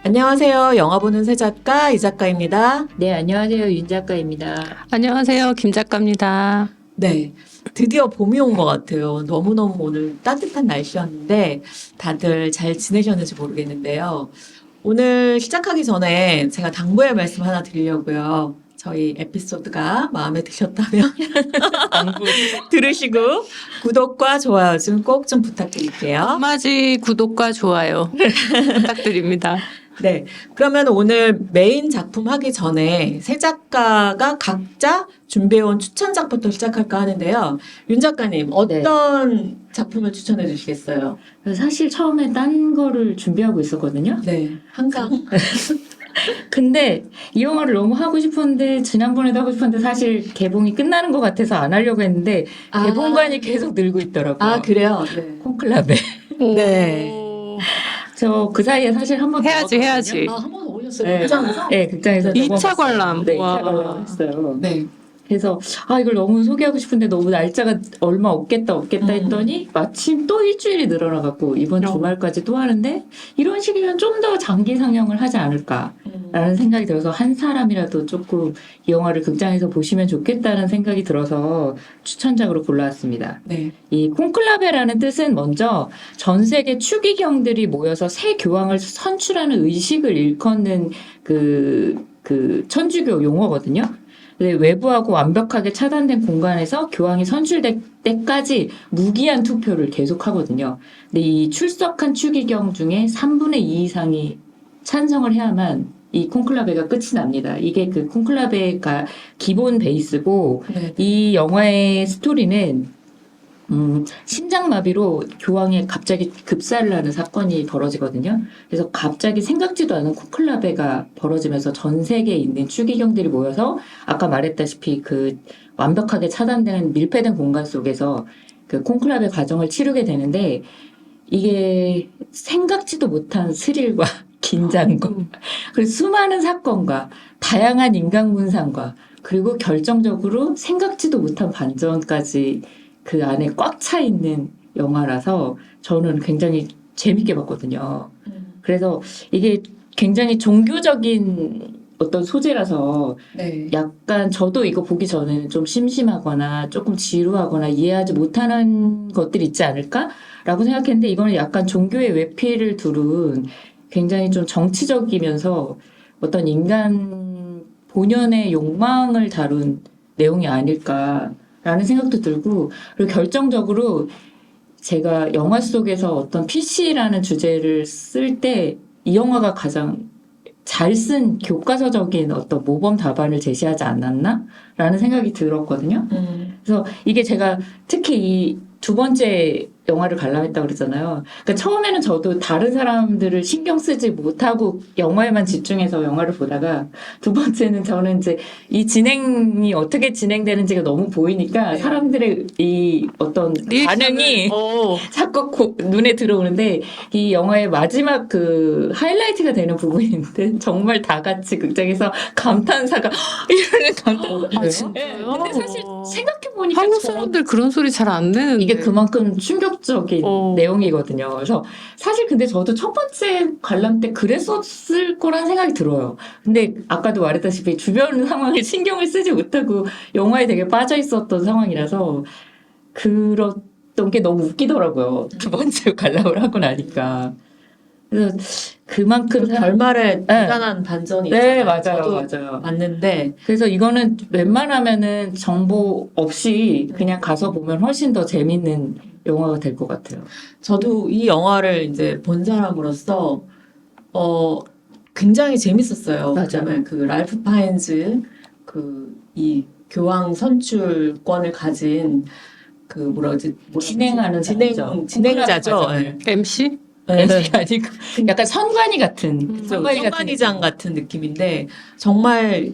안녕하세요. 영화 보는 새 작가 이 작가입니다. 네, 안녕하세요. 윤 작가입니다. 안녕하세요. 김 작가입니다. 네, 드디어 봄이 온 것 같아요. 너무너무 오늘 따뜻한 날씨였는데 다들 잘 지내셨는지 모르겠는데요. 오늘 시작하기 전에 제가 당부의 말씀 하나 드리려고요. 저희 에피소드가 마음에 드셨다면 들으시고 구독과 좋아요 좀 꼭 좀 부탁드릴게요. 한마디 구독과 좋아요 부탁드립니다. 네. 그러면 오늘 메인 작품 하기 전에 세 작가가 각자 준비해온 추천작부터 시작할까 하는데요. 윤 작가님, 어떤 작품을 추천해 주시겠어요? 사실 처음에 딴 거를 준비하고 있었거든요. 네. 항상. 근데 이 영화를 너무 하고 싶었는데 지난번에도 하고 싶었는데 사실 개봉이 끝나는 것 같아서 안 하려고 했는데 개봉관이 계속 늘고 있더라고요. 아, 그래요? 네. 콘클라베. 네. 저 그 사이에 사실 한 번 해야지. 아, 한 번 더 올렸어요. 네. 극장에서? 네, 극장에서 2차 관람. 네, 2차 와. 관람 했어요. 네. 그래서 이걸 너무 소개하고 싶은데 너무 날짜가 얼마 없겠다 했더니 마침 또 일주일이 늘어나갖고 이번 주말까지 또 하는데 이런 식이면 좀 더 장기 상영을 하지 않을까라는 생각이 들어서 한 사람이라도 조금 이 영화를 극장에서 보시면 좋겠다는 생각이 들어서 추천작으로 골라왔습니다. 네. 이 콘클라베라는 뜻은 먼저 전 세계 추기경들이 모여서 새 교황을 선출하는 의식을 일컫는 그 천주교 용어거든요. 외부하고 완벽하게 차단된 공간에서 교황이 선출될 때까지 무기한 투표를 계속하거든요. 근데 이 출석한 추기경 중에 3분의 2 이상이 찬성을 해야만 이 콘클라베가 끝이 납니다. 이게 그 콘클라베가 기본 베이스고 네. 이 영화의 스토리는 심장마비로 교황이 갑자기 급사를 하는 사건이 벌어지거든요. 그래서 갑자기 생각지도 않은 콘클라베가 벌어지면서 전 세계에 있는 추기경들이 모여서 아까 말했다시피 그 완벽하게 차단된 밀폐된 공간 속에서 그 콘클라베 과정을 치르게 되는데 이게 생각지도 못한 스릴과 긴장과 그리고 수많은 사건과 다양한 인간 문상과 그리고 결정적으로 생각지도 못한 반전까지 그 안에 꽉 차 있는 영화라서 저는 굉장히 재밌게 봤거든요. 그래서 이게 굉장히 종교적인 어떤 소재라서 네. 약간 저도 이거 보기 전에는 좀 심심하거나 조금 지루하거나 이해하지 못하는 것들이 있지 않을까라고 생각했는데 이거는 약간 종교의 외피를 두른 굉장히 좀 정치적이면서 어떤 인간 본연의 욕망을 다룬 내용이 아닐까라는 생각도 들고 그리고 결정적으로 제가 영화 속에서 어떤 PC라는 주제를 쓸 때 이 영화가 가장 잘 쓴 교과서적인 어떤 모범 답안을 제시하지 않았나라는 생각이 들었거든요. 그래서 이게 제가 특히 이 두 번째 영화를 관람했다고 그랬잖아요. 그러니까 처음에는 저도 다른 사람들을 신경 쓰지 못하고 영화에만 집중해서 영화를 보다가 두 번째는 저는 이제 이 진행이 어떻게 진행되는지가 너무 보이니까 사람들의 이 어떤 반응이 자꾸 눈에 들어오는데 이 영화의 마지막 그 하이라이트가 되는 부분인데 정말 다 같이 극장에서 감탄사가 이러는 감탄사가 아, 진짜요? 근데 사실 생각해보니까 한국 사람들 그런 소리 잘 안 내는데. 이게 그만큼 충격적인 내용이거든요. 그래서 사실 근데 저도 첫 번째 관람 때 그랬었을 거란 생각이 들어요. 근데 아까도 말했다시피 주변 상황에 신경을 쓰지 못하고 영화에 되게 빠져 있었던 상황이라서 그랬던 게 너무 웃기더라고요. 두 번째 관람을 하고 나니까. 그래서 그만큼 결말에 대단한 반전이 네, 있잖아요. 맞아요. 저도 봤는데 그래서 이거는 웬만하면은 정보 없이 그냥 가서 보면 훨씬 더 재밌는 영화가 될 것 같아요. 저도 이 영화를 이제 본 사람으로서 굉장히 재밌었어요. 맞아요. 그다음에 그 랄프 파인즈 그 이 교황 선출권을 가진 그 진행하는 사람이죠. 진행자죠. 네. MC? MC 아니고 약간 선관위 같은 선관위장 같은 느낌인데 정말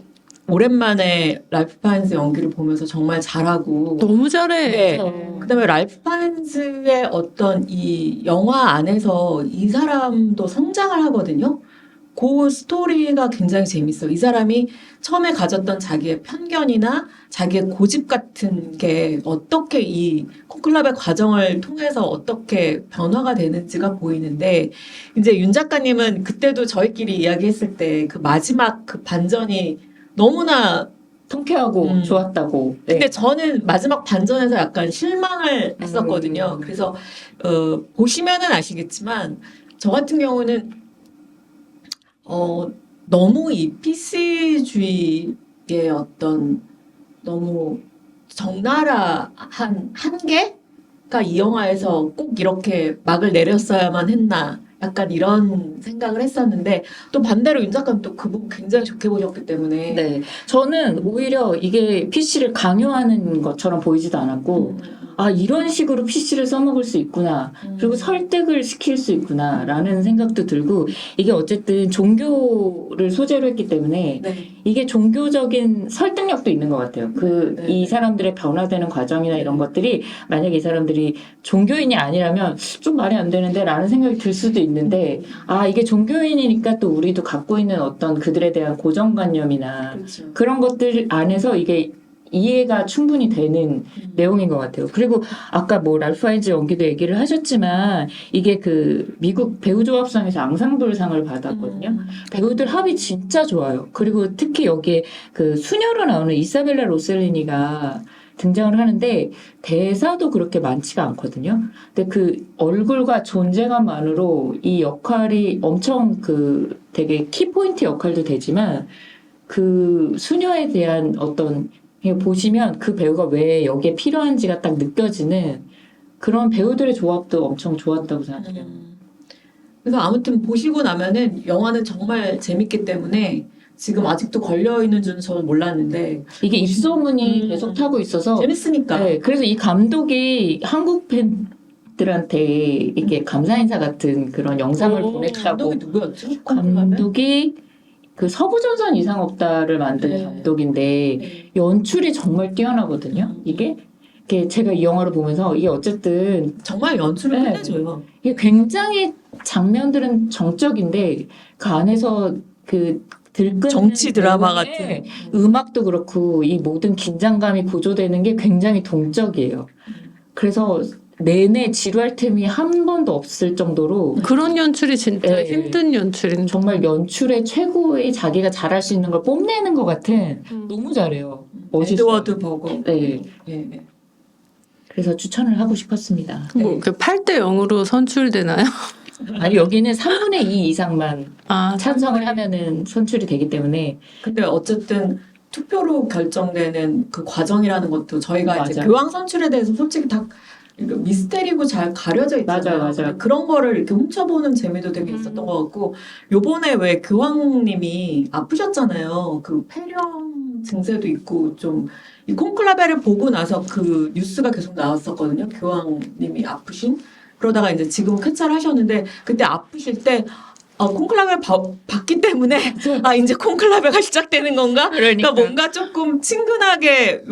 오랜만에 랄프 파인즈 연기를 보면서 정말 잘하고 너무 잘해. 네. 그다음에 랄프 파인즈의 어떤 이 영화 안에서 이 사람도 성장을 하거든요. 그 스토리가 굉장히 재밌어요. 이 사람이 처음에 가졌던 자기의 편견이나 자기의 고집 같은 게 어떻게 이 콘클라베 과정을 통해서 어떻게 변화가 되는지가 보이는데, 이제 윤 작가님은 그때도 저희끼리 이야기했을 때 그 마지막 그 반전이 너무나 통쾌하고 좋았다고. 네. 근데 저는 마지막 반전에서 약간 실망을 했었거든요. 그래서 보시면은 아시겠지만 저 같은 경우는 너무 이 PC주의의 어떤 너무 적나라한 한계가 이 영화에서 꼭 이렇게 막을 내렸어야만 했나 약간 이런 생각을 했었는데 또 반대로 윤 작가는 또 그 부분 굉장히 좋게 보셨기 때문에 네. 저는 오히려 이게 PC를 강요하는 것처럼 보이지도 않았고, 아, 이런 식으로 PC를 써먹을 수 있구나. 그리고 설득을 시킬 수 있구나. 라는 생각도 들고, 이게 어쨌든 종교를 소재로 했기 때문에, 네. 이게 종교적인 설득력도 있는 것 같아요. 네. 이 사람들의 변화되는 과정이나 이런 것들이, 만약에 이 사람들이 종교인이 아니라면 좀 말이 안 되는데 라는 생각이 들 수도 있는데, 아, 이게 종교인이니까 또 우리도 갖고 있는 어떤 그들에 대한 고정관념이나 그렇죠. 그런 것들 안에서 이게 이해가 충분히 되는 내용인 것 같아요. 그리고 아까 뭐 랄프 파이즈 연기도 얘기를 하셨지만 이게 그 미국 배우조합상에서 앙상블상을 받았거든요. 배우들 합이 진짜 좋아요. 그리고 특히 여기에 그 수녀로 나오는 이사벨라 로셀리니가 등장을 하는데 대사도 그렇게 많지가 않거든요. 근데 그 얼굴과 존재감만으로 이 역할이 엄청 그 되게 키포인트 역할도 되지만 그 수녀에 대한 어떤 보시면 그 배우가 왜 여기에 필요한지가 딱 느껴지는 그런 배우들의 조합도 엄청 좋았다고 생각해요. 그래서 아무튼 보시고 나면은 영화는 정말 재밌기 때문에 지금 아직도 걸려있는 줄은 저는 몰랐는데 이게 입소문이 계속 타고 있어서 재밌으니까. 네, 그래서 이 감독이 한국 팬들한테 이게 감사 인사 같은 그런 영상을 보냈다고. 감독이 누구였죠? 감독이 그 서부전선 이상 없다를 만든 네. 감독인데 네. 연출이 정말 뛰어나거든요. 이게 제가 이 영화를 보면서 이게 어쨌든 정말 연출을 네. 끝내줘요. 이게 굉장히 장면들은 정적인데 그 안에서 그 들끓는 정치 드라마 내용의 같은. 음악도 그렇고 이 모든 긴장감이 고조되는 게 굉장히 동적이에요. 그래서 내내 지루할 틈이 한 번도 없을 정도로 그런 연출이 진짜 네. 힘든 연출인데. 정말 연출의 최고의 자기가 잘할 수 있는 걸 뽐내는 것 같은 너무 잘해요. 멋있어요. 에드워드 버거. 네. 네. 그래서 추천을 하고 싶었습니다. 뭐, 그 8대 0으로 선출되나요? 아니 여기는 3분의 2 이상만 아, 찬성을 하면은 선출이 되기 때문에 근데 어쨌든 투표로 결정되는 그 과정이라는 것도 저희가 이제 맞아요. 교황 선출에 대해서 솔직히 다 미스테리고 잘 가려져 있잖아요. 맞아요. 근데 그런 거를 이렇게 훔쳐보는 재미도 되게 있었던 것 같고, 요번에 왜 교황님이 아프셨잖아요. 그 폐렴 증세도 있고 좀 이 콘클라베를 보고 나서 그 뉴스가 계속 나왔었거든요. 교황님이 아프신. 그러다가 이제 지금 쾌차하셨는데 그때 아프실 때 콘클라베를 봤기 때문에 이제 콘클라베가 시작되는 건가? 그러니까 뭔가 조금 친근하게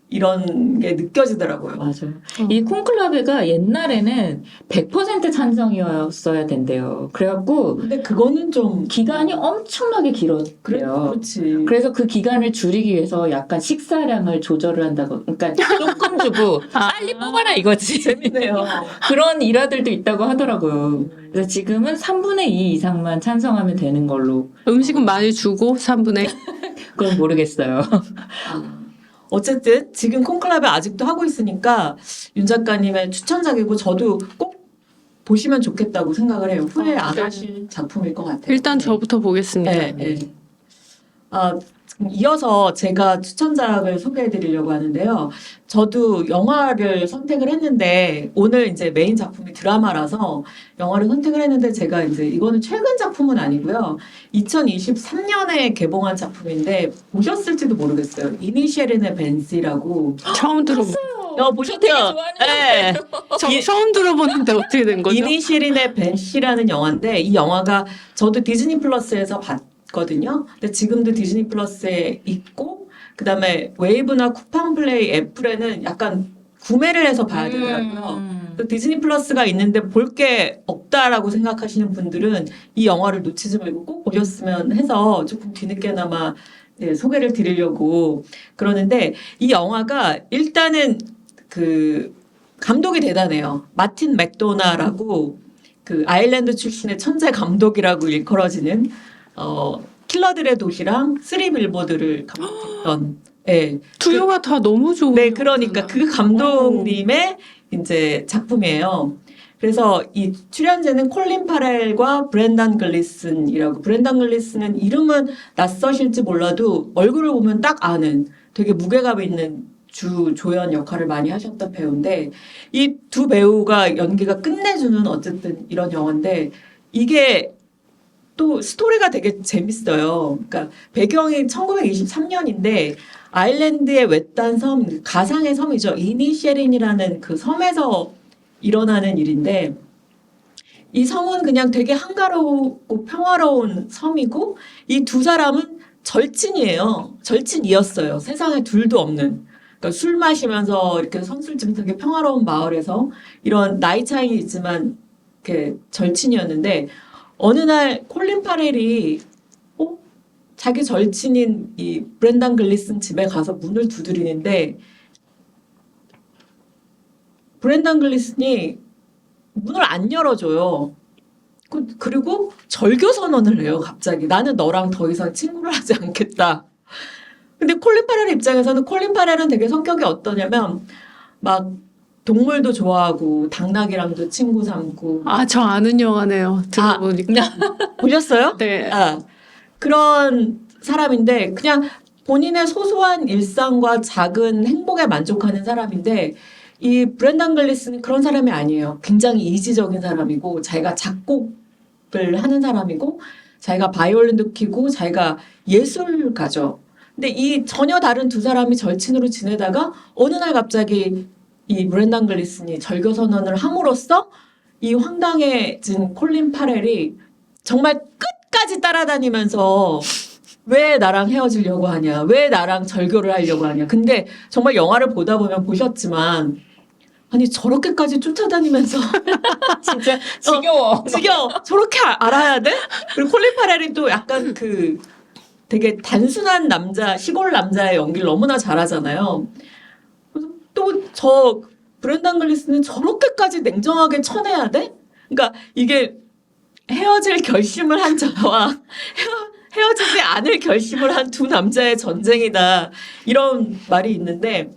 이런 게 느껴지더라고요. 맞아요. 이 콘클라베가 옛날에는 100% 찬성이었어야 된대요. 그래갖고 근데 그거는 좀 기간이 엄청나게 그래, 길었대요. 그렇지. 그래서 그 기간을 줄이기 위해서 약간 식사량을 조절을 한다고. 그러니까 조금 주고 빨리 뽑아라 이거지. 재밌네요. 그런 일화들도 있다고 하더라고요. 그래서 지금은 3분의 2 이상만 찬성하면 되는 걸로. 음식은 많이 주고 3분의 그건 모르겠어요. 어쨌든 지금 콘클라베 아직도 하고 있으니까 윤 작가님의 추천작이고 저도 꼭 보시면 좋겠다고 생각을 해요. 후회 안 하실 작품일 것 같아요. 일단 저부터 보겠습니다. 네, 네. 이어서 제가 추천작을 소개해 드리려고 하는데요. 저도 영화를 선택을 했는데, 오늘 이제 메인 작품이 드라마라서 영화를 선택을 했는데, 제가 이제 이거는 최근 작품은 아니고요. 2023년에 개봉한 작품인데, 보셨을지도 모르겠어요. 이니셜인의 벤시라고. 처음 들어보. 보셨죠? 되게 좋아하는 네. 처음 들어보는데 어떻게 된 거죠? 이니셜인의 벤시라는 영화인데, 이 영화가 저도 디즈니 플러스에서 봤거든요. 근데 지금도 디즈니 플러스에 있고, 그 다음에 웨이브나 쿠팡 플레이 애플에는 약간 구매를 해서 봐야 되더라고요. 또 디즈니 플러스가 있는데 볼 게 없다라고 생각하시는 분들은 이 영화를 놓치지 말고 꼭 보셨으면 해서 조금 뒤늦게나마 네, 소개를 드리려고 그러는데 이 영화가 일단은 그 감독이 대단해요. 마틴 맥도나라고 그 아일랜드 출신의 천재 감독이라고 일컬어지는 킬러들의 도시랑 쓰리 빌보드를 감독했던 예. 두 영화 다 너무 좋은. 네, 그러니까 그 감독님의 이제 작품이에요. 그래서 이 출연자는 콜린 파렐과 브렌단 글리슨이라고. 브렌단 글리슨은 이름은 낯서실지 몰라도 얼굴을 보면 딱 아는 되게 무게감 있는 주 조연 역할을 많이 하셨던 배우인데 이 두 배우가 연기가 끝내주는 어쨌든 이런 영화인데 이게 또 스토리가 되게 재밌어요. 그러니까 배경이 1923년인데 아일랜드의 외딴 섬, 가상의 섬이죠. 이니셰린이라는 그 섬에서 일어나는 일인데 이 섬은 그냥 되게 한가롭고 평화로운 섬이고 이 두 사람은 절친이에요. 절친이었어요. 세상에 둘도 없는. 그러니까 술 마시면서 이렇게 선술집 되게 평화로운 마을에서 이런 나이 차이 있지만 이렇게 절친이었는데 어느 날 콜린 파렐이 자기 절친인 이 브렌단 글리슨 집에 가서 문을 두드리는데 브렌단 글리슨이 문을 안 열어줘요. 그리고 절교 선언을 해요, 갑자기. 나는 너랑 더 이상 친구를 하지 않겠다. 근데 콜린 파렐 입장에서는 콜린 파렐은 되게 성격이 어떠냐면 막 동물도 좋아하고 당나귀랑도 친구 삼고. 저 아는 영화네요. 들어보니까. 보셨어요? 네. 그런 사람인데 그냥 본인의 소소한 일상과 작은 행복에 만족하는 사람인데 이 브렌단 글리스는 그런 사람이 아니에요. 굉장히 이지적인 사람이고 자기가 작곡을 하는 사람이고 자기가 바이올린도 키고 자기가 예술가죠. 근데 이 전혀 다른 두 사람이 절친으로 지내다가 어느 날 갑자기 이 브렌단 글리슨이 절교 선언을 함으로써 이 황당해진 콜린 파렐이 정말 끝까지 따라다니면서 왜 나랑 헤어지려고 하냐, 왜 나랑 절교를 하려고 하냐. 근데 정말 영화를 보다 보면 보셨지만 아니 저렇게까지 쫓아다니면서 진짜 지겨워. 지겨워. 저렇게 알아야 돼? 그리고 콜린 파렐이 또 약간 그 되게 단순한 남자, 시골 남자의 연기를 너무나 잘하잖아요. 그래서 또 저 브렌단 글리스는 저렇게까지 냉정하게 쳐내야 돼? 그러니까 이게 헤어질 결심을 한 자와 헤어지지 않을 결심을 한 두 남자의 전쟁이다. 이런 말이 있는데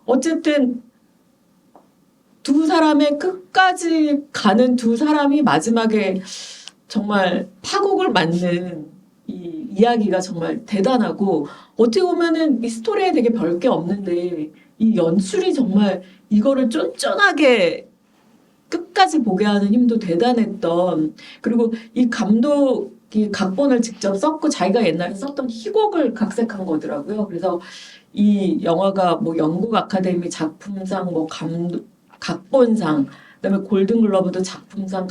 어쨌든 두 사람의 끝까지 가는 두 사람이 마지막에 정말 파국을 맞는 이 이야기가 정말 대단하고 어떻게 보면은 이 스토리에 되게 별게 없는데 이 연출이 정말 이거를 쫀쫀하게 끝까지 보게 하는 힘도 대단했던 그리고 이 감독이 각본을 직접 썼고 자기가 옛날에 썼던 희곡을 각색한 거더라고요. 그래서 이 영화가 뭐 영국 아카데미 작품상 뭐 각본상 그다음에 골든글러브도 작품상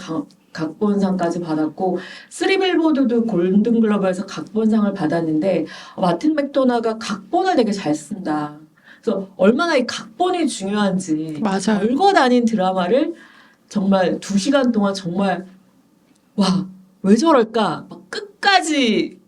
각본상까지 받았고 쓰리빌보드도 골든글러브에서 각본상을 받았는데 마틴 맥도나가 각본을 되게 잘 쓴다. 그래서 얼마나 이 각본이 중요한지 맞아요. 별거 아닌 드라마를 정말 2시간 동안 정말 와, 왜 저럴까? 막 끝까지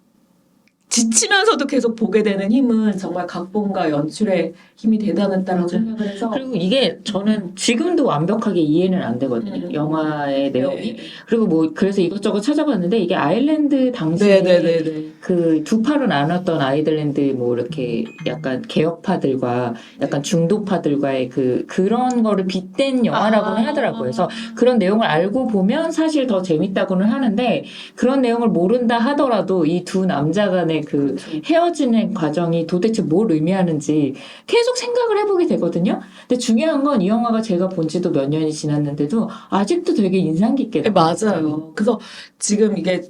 지치면서도 계속 보게 되는 힘은 정말 각본과 연출의 힘이 대단했다라고 생각을 해서 그리고 이게 저는 지금도 완벽하게 이해는 안 되거든요. 영화의 내용이. 네. 그리고 뭐 그래서 이것저것 찾아봤는데 이게 아일랜드 당시에 네네네네. 그 두 파로 나눴던 아이들랜드 뭐 이렇게 약간 개혁파들과 약간 중도파들과의 그런 거를 빗댄 영화라고는 하더라고요. 그래서 그런 내용을 알고 보면 사실 더 재밌다고는 하는데 그런 내용을 모른다 하더라도 이 두 남자 간의 그 헤어지는 과정이 도대체 뭘 의미하는지 계속 생각을 해보게 되거든요. 근데 중요한 건 이 영화가 제가 본 지도 몇 년이 지났는데도 아직도 되게 인상 깊게 네, 맞아요. 그래서 지금 이게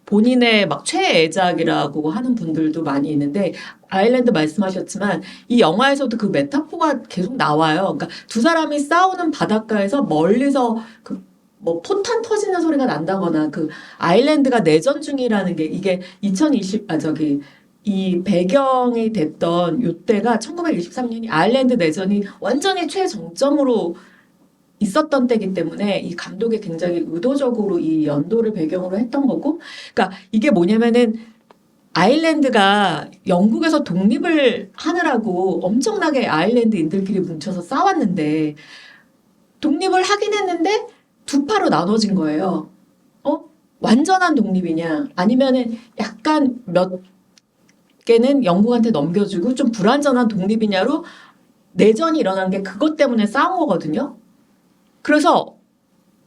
본인의 막 최애작이라고 하는 분들도 많이 있는데 아일랜드 말씀하셨지만 이 영화에서도 그 메타포가 계속 나와요. 그러니까 두 사람이 싸우는 바닷가에서 멀리서 그 뭐 포탄 터지는 소리가 난다거나 그 아일랜드가 내전 중이라는 게 이게 이 배경이 됐던 요때가 1923년이 아일랜드 내전이 완전히 최정점으로 있었던 때이기 때문에 이 감독이 굉장히 의도적으로 이 연도를 배경으로 했던 거고, 그러니까 이게 뭐냐면은 아일랜드가 영국에서 독립을 하느라고 엄청나게 아일랜드인들끼리 뭉쳐서 싸웠는데 독립을 하긴 했는데 두 파로 나눠진 거예요. 완전한 독립이냐 아니면은 약간 몇 개는 영국한테 넘겨주고 좀 불완전한 독립이냐로 내전이 일어난 게 그것 때문에 싸운 거거든요. 그래서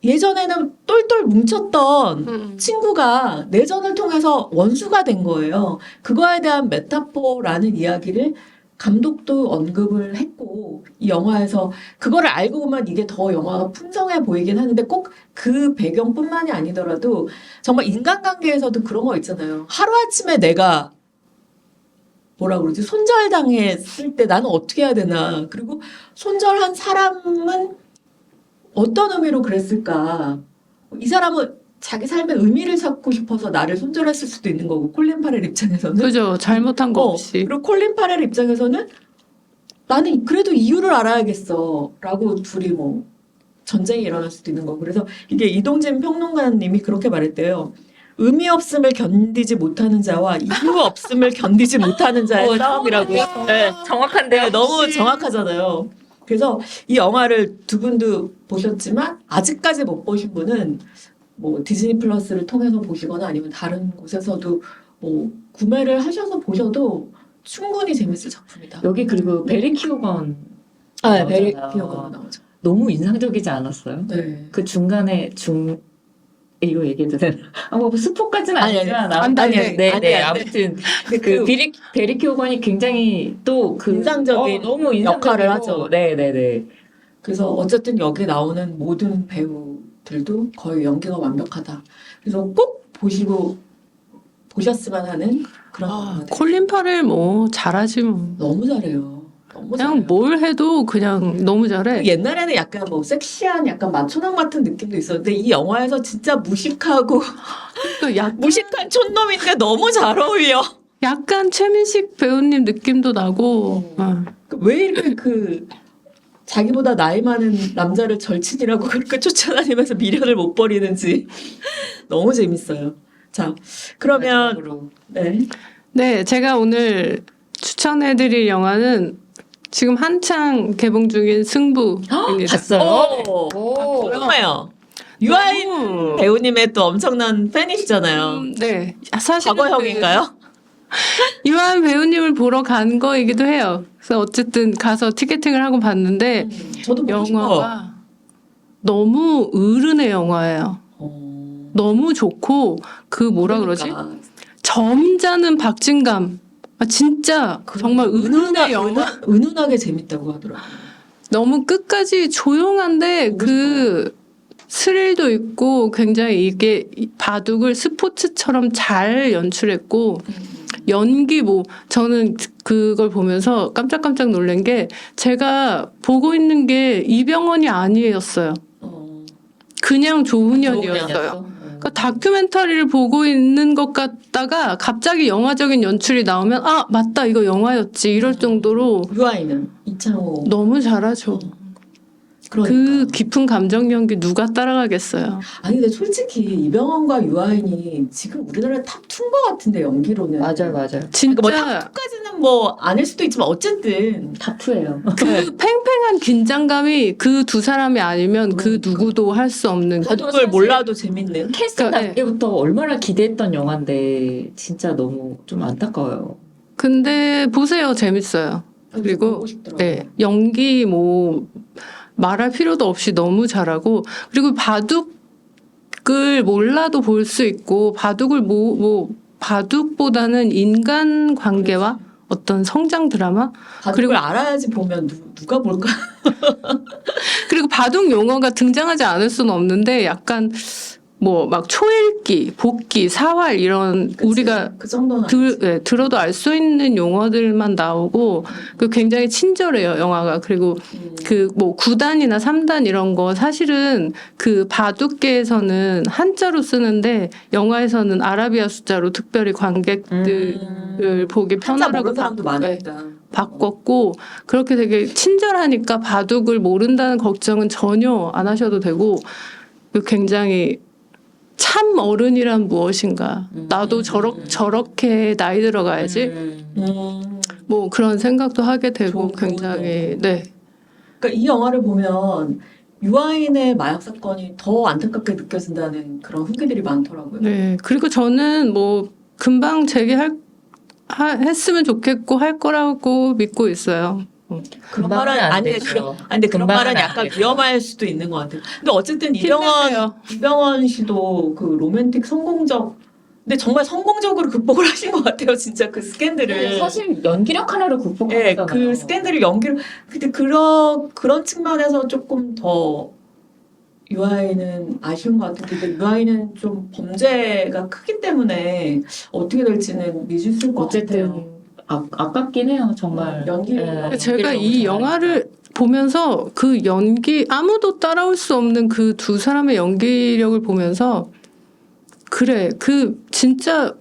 예전에는 똘똘 뭉쳤던 친구가 내전을 통해서 원수가 된 거예요. 그거에 대한 메타포라는 이야기를 감독도 언급을 했고, 이 영화에서 그거를 알고 보면 이게 더 영화가 풍성해 보이긴 하는데 꼭 그 배경뿐만이 아니더라도 정말 인간관계에서도 그런 거 있잖아요. 하루아침에 내가 뭐라 그러지? 손절당했을 때 나는 어떻게 해야 되나. 그리고 손절한 사람은 어떤 의미로 그랬을까? 이 사람은 자기 삶의 의미를 찾고 싶어서 나를 손절했을 수도 있는 거고, 콜린 파렐 입장에서는. 그죠. 잘못한 거 없이. 그리고 콜린 파렐 입장에서는 나는 그래도 이유를 알아야겠어. 라고 둘이 뭐 전쟁이 일어날 수도 있는 거고. 그래서 이게 이동진 평론가님이 그렇게 말했대요. 의미 없음을 견디지 못하는 자와 이유 없음을 견디지 못하는 자의 싸움이라고. 네. 정확한데요. 네, 너무 정확하잖아요. 그래서 이 영화를 두 분도 보셨지만 아직까지 못 보신 분은 뭐 디즈니 플러스를 통해서 보시거나 아니면 다른 곳에서도 뭐 구매를 하셔서 보셔도 충분히 재밌을 작품이다. 여기 그리고 베리 키오건 아, 베리 나오잖아요. 키오건 나오죠. 너무 인상적이지 않았어요? 네. 그 중간에 이거 얘기해도 되나? 뭐 스포까지는 아니지만 안 돼, 안 돼. 네, 안 돼, 네. 안 돼. 아무튼 근데 그 베리 키오건이 굉장히 또 그 인상적인 너무 역할을 인상적이고, 하죠. 네, 네, 네. 그래서 어쨌든 여기 나오는 모든 배우들도 거의 연기가 완벽하다. 그래서 꼭 보셨으면 하는 그런 영화가 돼요. 콜린 파렐 뭐 잘하지 뭐. 너무 잘해요. 너무 그냥 잘해요. 뭘 해도 그냥 너무 잘해. 옛날에는 약간 뭐 섹시한 약간 마초남 같은 느낌도 있었는데 이 영화에서 진짜 무식하고 그러니까 무식한 촌놈인데 너무 잘 어울려. 약간 최민식 배우님 느낌도 나고. 왜 이렇게 그 자기보다 나이 많은 남자를 절친이라고 그렇게 쫓아다니면서 미련을 못 버리는지 너무 재밌어요. 자, 그러면 마지막으로. 네. 네, 제가 오늘 추천해드릴 영화는 지금 한창 개봉 중인 승부입니다. 봤어요? 오, 궁금해요. 유아인 너무- 배우님의 또 엄청난 팬이시잖아요. 네, 사실 과거형인가요? 유한 배우님을 보러 간 거이기도 해요. 그래서 어쨌든 가서 티켓팅을 하고 봤는데 저도 보고 싶어. 영화가 너무 어른의 영화예요. 너무 좋고 그 뭐라 그러지? 그러니까. 점잖은 박진감. 아, 진짜 정말 어른의 영화. 은은하게 재밌다고 하더라고요. 너무 끝까지 조용한데 보고 그 스릴도 있고 굉장히 이게 바둑을 스포츠처럼 잘 연출했고 연기 뭐 저는 그걸 보면서 깜짝깜짝 놀란 게 제가 보고 있는 게 이병헌이 아니었어요. 그냥 조훈현이었어요. 그러니까 다큐멘터리를 보고 있는 것 같다가 갑자기 영화적인 연출이 나오면 아 맞다 이거 영화였지 이럴 정도로 유아인은 이창호. 너무 잘하죠. 그러니까. 그 깊은 감정 연기 누가 따라가겠어요. 아니 근데 솔직히 이병헌과 유아인이 지금 우리나라 탑2인 것 같은데 연기로는. 맞아요, 맞아요. 진짜 뭐 탑2까지는 뭐 아닐 수도 있지만 어쨌든 타투예요. 그 팽팽한 긴장감이 그 두 사람이 아니면 그 누구도 할 수 없는 바둑을 몰라도 재밌는. 캐스팅 그러니까, 단계부터 얼마나 기대했던 영화인데 진짜 너무 좀 안타까워요. 근데 보세요 재밌어요. 그리고 보고 싶더라고요. 네, 연기 뭐 말할 필요도 없이 너무 잘하고 그리고 바둑을 몰라도 볼 수 있고 바둑을 뭐 바둑보다는 인간 관계와 어떤 성장 드라마 바둑을 그리고- 알아야지 보면 누가 볼까? 그리고 바둑 용어가 등장하지 않을 수는 없는데 약간 뭐 막 초읽기, 복기, 사활 이런 그치? 우리가 그 정도는 아니지. 들어도 알 수 있는 용어들만 나오고 그 굉장히 친절해요 영화가. 그리고 그 뭐 9단이나 3단 이런 거 사실은 그 바둑계에서는 한자로 쓰는데 영화에서는 아라비아 숫자로 특별히 관객들을 보기 한자 편하라고 모르는 사람도 많으니까. 바꿨고 그렇게 되게 친절하니까 바둑을 모른다는 걱정은 전혀 안 하셔도 되고 굉장히 참 어른이란 무엇인가 나도 저렇게 나이 들어가야지 뭐 그런 생각도 하게 되고 좋은 굉장히 부분이네요. 네. 그러니까 이 영화를 보면 유아인의 마약 사건이 더 안타깝게 느껴진다는 그런 후기들이 많더라고요. 네. 그리고 저는 뭐 금방 했으면 좋겠고 할 거라고 믿고 있어요. 그런 말은 아니 근데 그런 말은 약간 위험할 수도 있는 것 같아요. 근데 어쨌든 이병헌 씨도 그 로맨틱 성공적 근데 정말 성공적으로 극복을 하신 것 같아요. 진짜 그 스캔들을. 사실 연기력 하나로 극복한 네, 거잖아요. 그 스캔들을 연기를 근데 그런 측면에서 조금 더 유아인은 아쉬운 것 같은데 근데 유아인은 좀 범죄가 크기 때문에 어떻게 될지는 미지수일 것 어쨌든 같아요. 아깝긴 해요 정말. 연기를 제가 이 영화를 보면서 그 연기 아무도 따라올 수 없는 그 두 사람의 연기력을 보면서 그래 그 진짜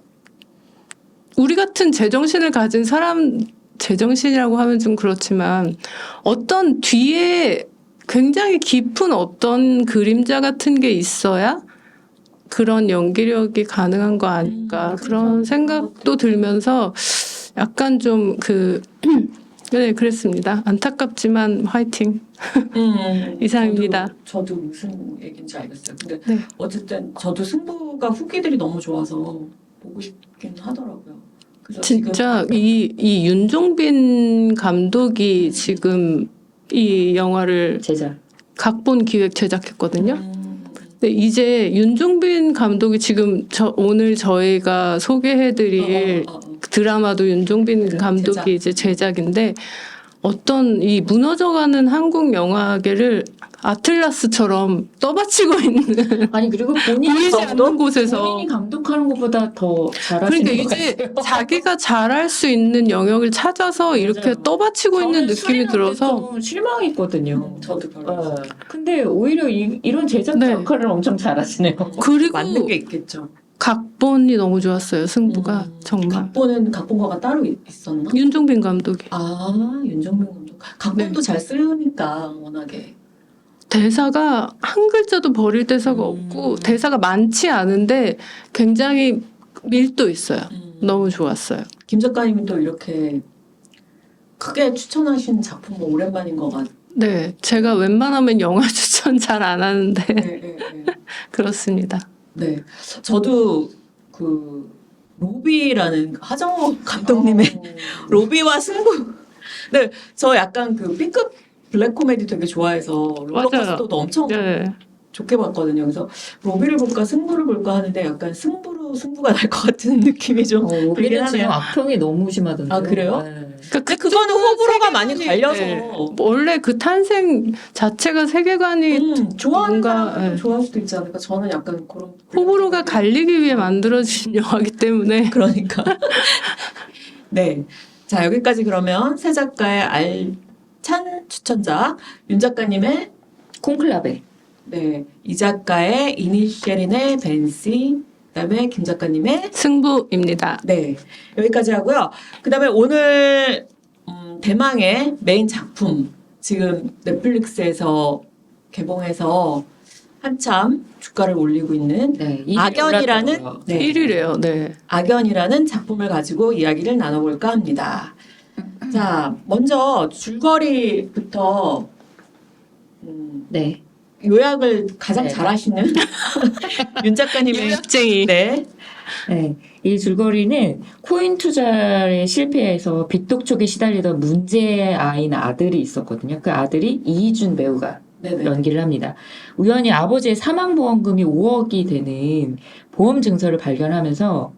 우리 같은 제정신을 가진 사람 제정신이라고 하면 좀 그렇지만 어떤 뒤에 굉장히 깊은 어떤 그림자 같은 게 있어야 그런 연기력이 가능한 거 아닐까 그런 생각도 들면서 약간 좀 네, 그랬습니다. 안타깝지만 화이팅. 이상입니다. 저도 무슨 얘기인지 알겠어요. 근데 네. 어쨌든 저도 승부가 후기들이 너무 좋아서 보고 싶긴 하더라고요. 그래서 진짜 지금 이 윤종빈 감독이 지금 이 영화를 제작. 각본 기획 제작했거든요. 근데 이제 윤종빈 감독이 지금 오늘 저희가 소개해드릴 드라마도 윤종빈 감독이 제작. 이제 제작인데 어떤 이 무너져가는 한국 영화계를 아틀라스처럼 떠받치고 있는 아니 그리고 보이지 않는 곳에서 본인이 감독하는 것보다 더 잘하시는 그러니까 것 이제 같아요. 자기가 잘할 수 있는 영역을 찾아서 이렇게 맞아요. 떠받치고 있는 저는 느낌이 수리남한테 들어서 좀 실망했거든요. 저도 별로 근데 오히려 이런 제작 네. 역할을 엄청 잘하시네요. 그리고 맞는 게 있겠죠. 각본이 너무 좋았어요. 승부가 정말 각본가가 따로 있었나? 윤종빈 감독이 윤정빈 감독. 각본도 잘 쓰니까 워낙에. 대사가 한 글자도 버릴 대사가 없고 대사가 많지 않은데 굉장히 밀도 있어요. 너무 좋았어요. 김 작가님이 또 이렇게 크게 추천하신 작품은 오랜만인 것 같아요. 네, 제가 웬만하면 영화 추천 잘 안 하는데 네. 그렇습니다. 네. 저도 그 로비라는 하정우 감독님의 로비와 승부. 네, 저 약간 그 B급 블랙 코미디 되게 좋아해서 롤러코스터도 엄청 네. 좋게 봤거든요. 그래서 로비를 볼까 승부를 볼까 하는데 약간 승부가 날 것 같은 느낌이 좀 들긴 우리는 지금 하네요. 악평이 너무 심하던데. 아, 그래요? 네. 근데 그거는 호불호가 많이 갈려서 원래 그 탄생 자체가 세계관이 좋아하는 뭔가, 사람도 네. 좋아할 수도 있지 않을까. 저는 약간 그런 호불호가 갈리기 위해 만들어진 영화이기 때문에 그러니까. 네. 자, 여기까지 그러면 새 작가의 알찬 추천작, 윤 작가님의 콘클라베. 네, 이 작가의 이니셜인의 벤시, 그다음에 김 작가님의 승부입니다. 네, 여기까지 하고요. 그다음에 오늘 대망의 메인 작품 지금 넷플릭스에서 개봉해서 한참 주가를 올리고 있는 네. 악연이라는 네, 1위래요. 네. 악연이라는 작품을 가지고 이야기를 나눠볼까 합니다. 자, 먼저 줄거리부터 네. 요약을 가장 네. 잘하시는 윤 작가님의 요약쟁이. 네. 네. 이 줄거리는 코인 투자에 실패해서 빚독촉에 시달리던 문제아인 아들이 있었거든요. 그 아들이 이희준 배우가 네네. 연기를 합니다. 우연히 아버지의 사망보험금이 5억이 되는 보험 증서를 발견하면서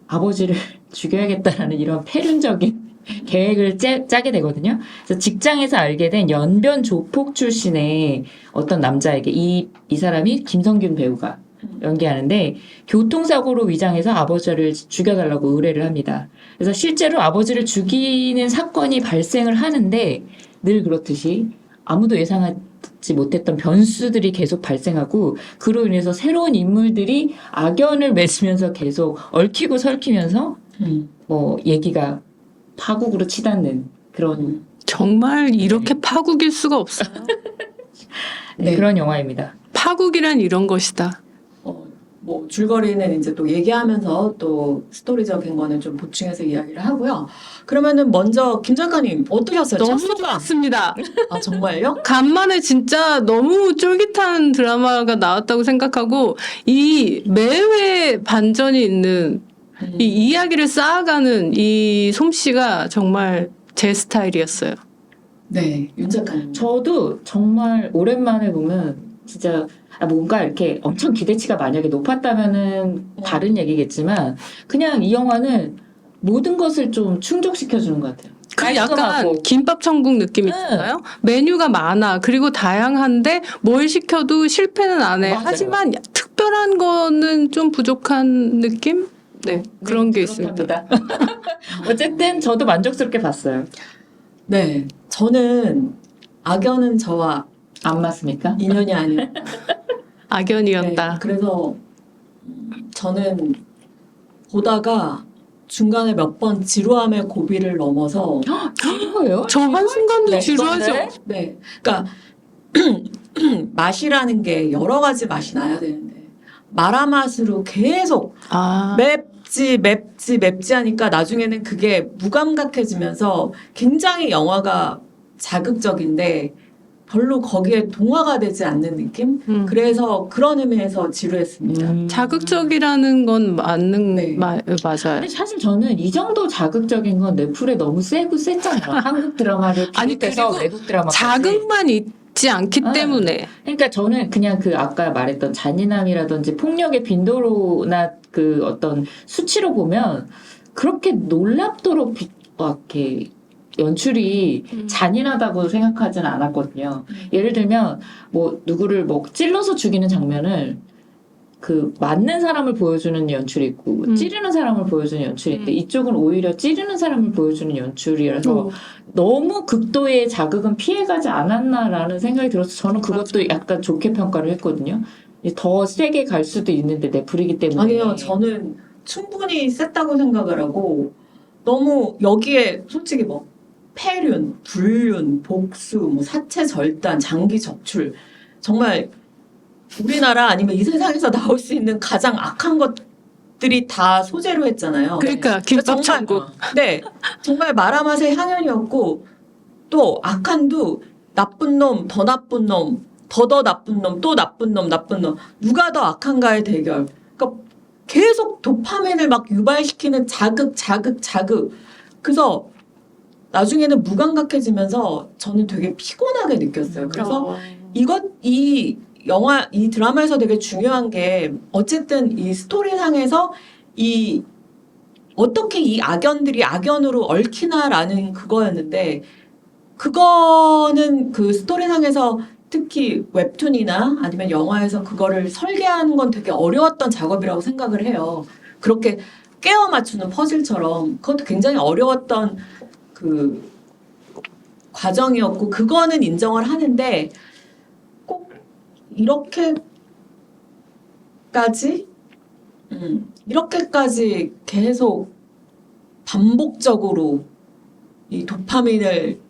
아버지를 죽여야겠다라는 이런 패륜적인 계획을 짜게 되거든요. 그래서 직장에서 알게 된 연변 조폭 출신의 어떤 남자에게 이 사람이 김성균 배우가 연기하는데 교통사고로 위장해서 아버지를 죽여달라고 의뢰를 합니다. 그래서 실제로 아버지를 죽이는 사건이 발생을 하는데 늘 그렇듯이 아무도 예상하지 못했던 변수들이 계속 발생하고 그로 인해서 새로운 인물들이 악연을 맺으면서 계속 얽히고 설키면서 뭐 얘기가 파국으로 치닫는 그런 정말 이렇게 파국일 수가 없어요. 네. 그런 영화입니다. 파국이란 이런 것이다. 뭐 줄거리는 이제 또 얘기하면서 또 스토리적인 거는 좀 보충해서 이야기를 하고요. 그러면은 먼저 김 작가님 어떠셨어요? 첫 너무 소감? 좋았습니다. 아 정말요? 간만에 진짜 너무 쫄깃한 드라마가 나왔다고 생각하고 이 매회 반전이 있는 이 이야기를 쌓아가는 이 솜씨가 정말 제 스타일이었어요. 네, 윤 작가님. 저도 정말 오랜만에 보면 진짜 뭔가 이렇게 엄청 기대치가 만약에 높았다면은 다른 얘기겠지만 그냥 이 영화는 모든 것을 좀 충족시켜주는 것 같아요. 그 약간 깔끔하고. 김밥 천국 느낌 있잖아요. 메뉴가 많아. 그리고 다양한데 뭘 시켜도 실패는 안 해. 맞아요. 하지만 특별한 거는 좀 부족한 느낌? 네, 그런 게 있습니다. 그렇답니다. 어쨌든 저도 만족스럽게 봤어요. 네, 저는 악연은 저와 안 맞습니까? 인연이 아니에요. 악연이었다. 네, 그래서 저는 보다가 중간에 몇 번 지루함의 고비를 넘어서 이거예요? 저 한순간도 네, 지루하죠. 네, 그러니까 맛이라는 게 여러 가지 맛이 나야 되는데 마라맛으로 계속 아, 맵지 하니까 나중에는 그게 무감각해지면서 굉장히 영화가 자극적인데 별로 거기에 동화가 되지 않는 느낌? 그래서 그런 의미에서 지루했습니다. 자극적이라는 건 맞는 네. 맞아요. 근데 사실 저는 이 정도 자극적인 건 넷플에 너무 세잖아요. 한국 드라마를 아니, 비롯해서 그리고 외국 드라마. 자극만 있지 않기 아. 때문에 그러니까 저는 그냥 그 아까 말했던 잔인함이라든지 폭력의 빈도로나 그 어떤 수치로 보면 그렇게 놀랍도록 이렇게 연출이 잔인하다고 생각하지는 않았거든요. 예를 들면 뭐 누구를 뭐 찔러서 죽이는 장면을 그 맞는 사람을 보여주는 연출이 있고 찌르는 사람을 보여주는 연출이 있는데 이쪽은 오히려 찌르는 사람을 보여주는 연출이라서 너무 극도의 자극은 피해가지 않았나라는 생각이 들어서 저는 그것도 약간 좋게 평가를 했거든요. 더 세게 갈 수도 있는데 넷플이기 때문에. 아니요, 저는 충분히 셌다고 생각을 하고 너무 여기에 솔직히 뭐 폐륜, 불륜, 복수, 뭐 사체 절단, 장기 적출 정말 우리나라 아니면 이 세상에서 나올 수 있는 가장 악한 것들이 다 소재로 했잖아요. 그러니까 김밥 천국. 네, 정말 마라맛의 향연이었고 또 악한도 나쁜 놈, 더 나쁜 놈, 더 나쁜 놈, 또 나쁜 놈, 나쁜 놈 누가 더 악한가의 대결. 그러니까 계속 도파민을 막 유발시키는 자극. 그래서 나중에는 무감각해지면서 저는 되게 피곤하게 느꼈어요. 그래서 이 드라마에서 되게 중요한 게 어쨌든 이 스토리상에서 어떻게 이 악연들이 악연으로 얽히나라는 그거였는데 그거는 그 스토리상에서 특히 웹툰이나 아니면 영화에서 그거를 설계하는 건 되게 어려웠던 작업이라고 생각을 해요. 그렇게 깨어 맞추는 퍼즐처럼 그것도 굉장히 어려웠던 그 과정이었고 그거는 인정을 하는데 꼭 이렇게까지 계속 반복적으로 이 도파민을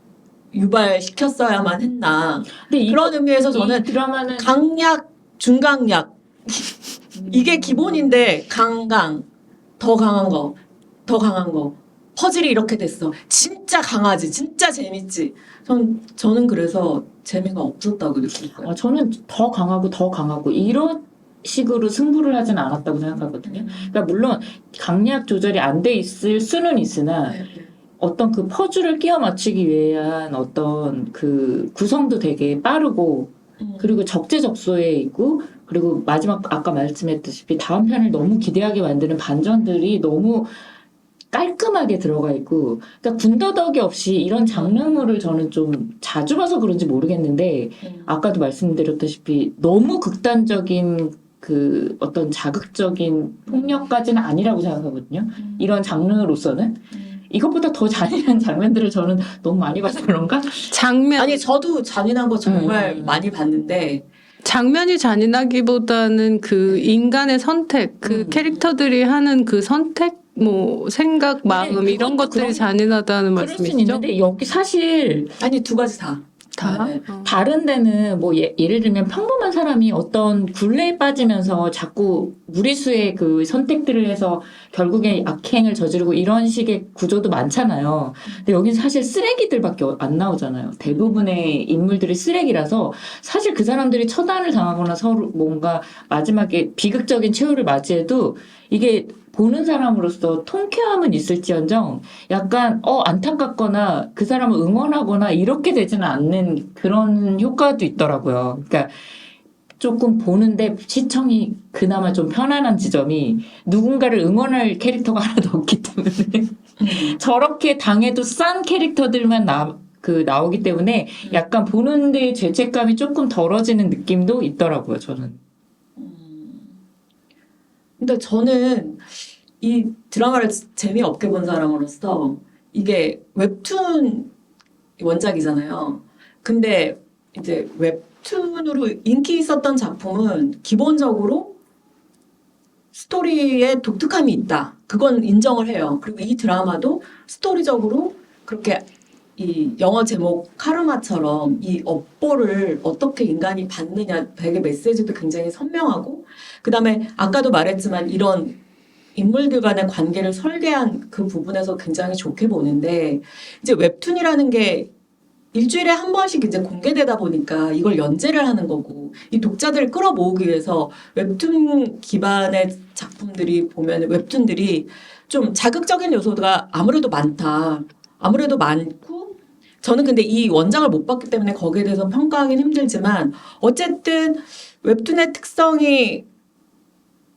유발시켰어야만 했나. 근데 그런 의미에서 이 저는 드라마는 강약, 중강약 이게 기본인데 더 강한 거 퍼즐이 이렇게 됐어. 진짜 강하지, 진짜 재밌지. 저는 그래서 재미가 없었다고 느꼈어요. 저는 더 강하고 이런 식으로 승부를 하진 않았다고 생각하거든요. 그러니까 물론 강약 조절이 안 돼 있을 수는 있으나 어떤 그 퍼즐을 끼워 맞추기 위한 어떤 그 구성도 되게 빠르고 그리고 적재적소에 있고 그리고 마지막 아까 말씀했다시피 다음 편을 너무 기대하게 만드는 반전들이 너무 깔끔하게 들어가 있고 그러니까 군더더기 없이 이런 장르물을 저는 좀 자주 봐서 그런지 모르겠는데 아까도 말씀드렸다시피 너무 극단적인 그 어떤 자극적인 폭력까지는 아니라고 생각하거든요. 이런 장르로서는. 이것보다 더 잔인한 장면들을 저는 너무 많이 봐서 그런가? 장면 아니 저도 잔인한 거 정말 많이 봤는데 장면이 잔인하기보다는 그 인간의 선택, 그 캐릭터들이 하는 그 선택, 뭐 생각, 마음 이런 것들이 그런- 잔인하다는 그럴 수는 말씀이시죠? 있는데 여기 사실 아니 두 가지 다. 다. 네. 다른 데는 뭐 예를 들면 평범한 사람이 어떤 굴레에 빠지면서 자꾸 무리수의 그 선택들을 해서 결국에 악행을 저지르고 이런 식의 구조도 많잖아요. 근데 여긴 사실 쓰레기들밖에 안 나오잖아요. 대부분의 인물들이 쓰레기라서 사실 그 사람들이 처단을 당하거나 서로 뭔가 마지막에 비극적인 최후를 맞이해도 이게 보는 사람으로서 통쾌함은 있을지언정 약간 안타깝거나 그 사람을 응원하거나 이렇게 되지는 않는 그런 효과도 있더라고요. 그러니까 조금 보는데 시청이 그나마 좀 편안한 지점이 누군가를 응원할 캐릭터가 하나도 없기 때문에 저렇게 당해도 싼 캐릭터들만 나오기 때문에 약간 보는데 죄책감이 조금 덜어지는 느낌도 있더라고요, 저는. 근데 저는 이 드라마를 재미없게 본 사람으로서 이게 웹툰 원작이잖아요. 근데 이제 웹툰으로 인기 있었던 작품은 기본적으로 스토리에 독특함이 있다. 그건 인정을 해요. 그리고 이 드라마도 스토리적으로 그렇게 이 영어 제목 카르마처럼 이 업보를 어떻게 인간이 받느냐 되게 메시지도 굉장히 선명하고 그다음에 아까도 말했지만 이런 인물들 간의 관계를 설계한 그 부분에서 굉장히 좋게 보는데 이제 웹툰이라는 게 일주일에 한 번씩 이제 공개되다 보니까 이걸 연재를 하는 거고 이 독자들을 끌어모으기 위해서 웹툰 기반의 작품들이 보면 웹툰들이 좀 자극적인 요소가 아무래도 많다. 아무래도 많고 저는 근데 이 원작을 못 봤기 때문에 거기에 대해서 평가하기는 힘들지만 어쨌든 웹툰의 특성이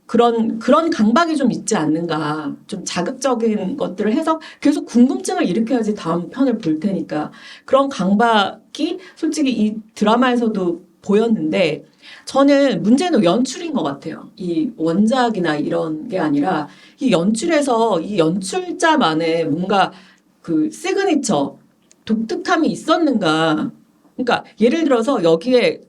그런 강박이 좀 있지 않는가. 좀 자극적인 것들을 해서 계속 궁금증을 일으켜야지 다음 편을 볼 테니까. 그런 강박이 솔직히 이 드라마에서도 보였는데 저는 문제는 연출인 것 같아요. 이 원작이나 이런 게 아니라 이 연출에서 이 연출자만의 뭔가 그 시그니처, 독특함이 있었는가. 그러니까 예를 들어서 여기에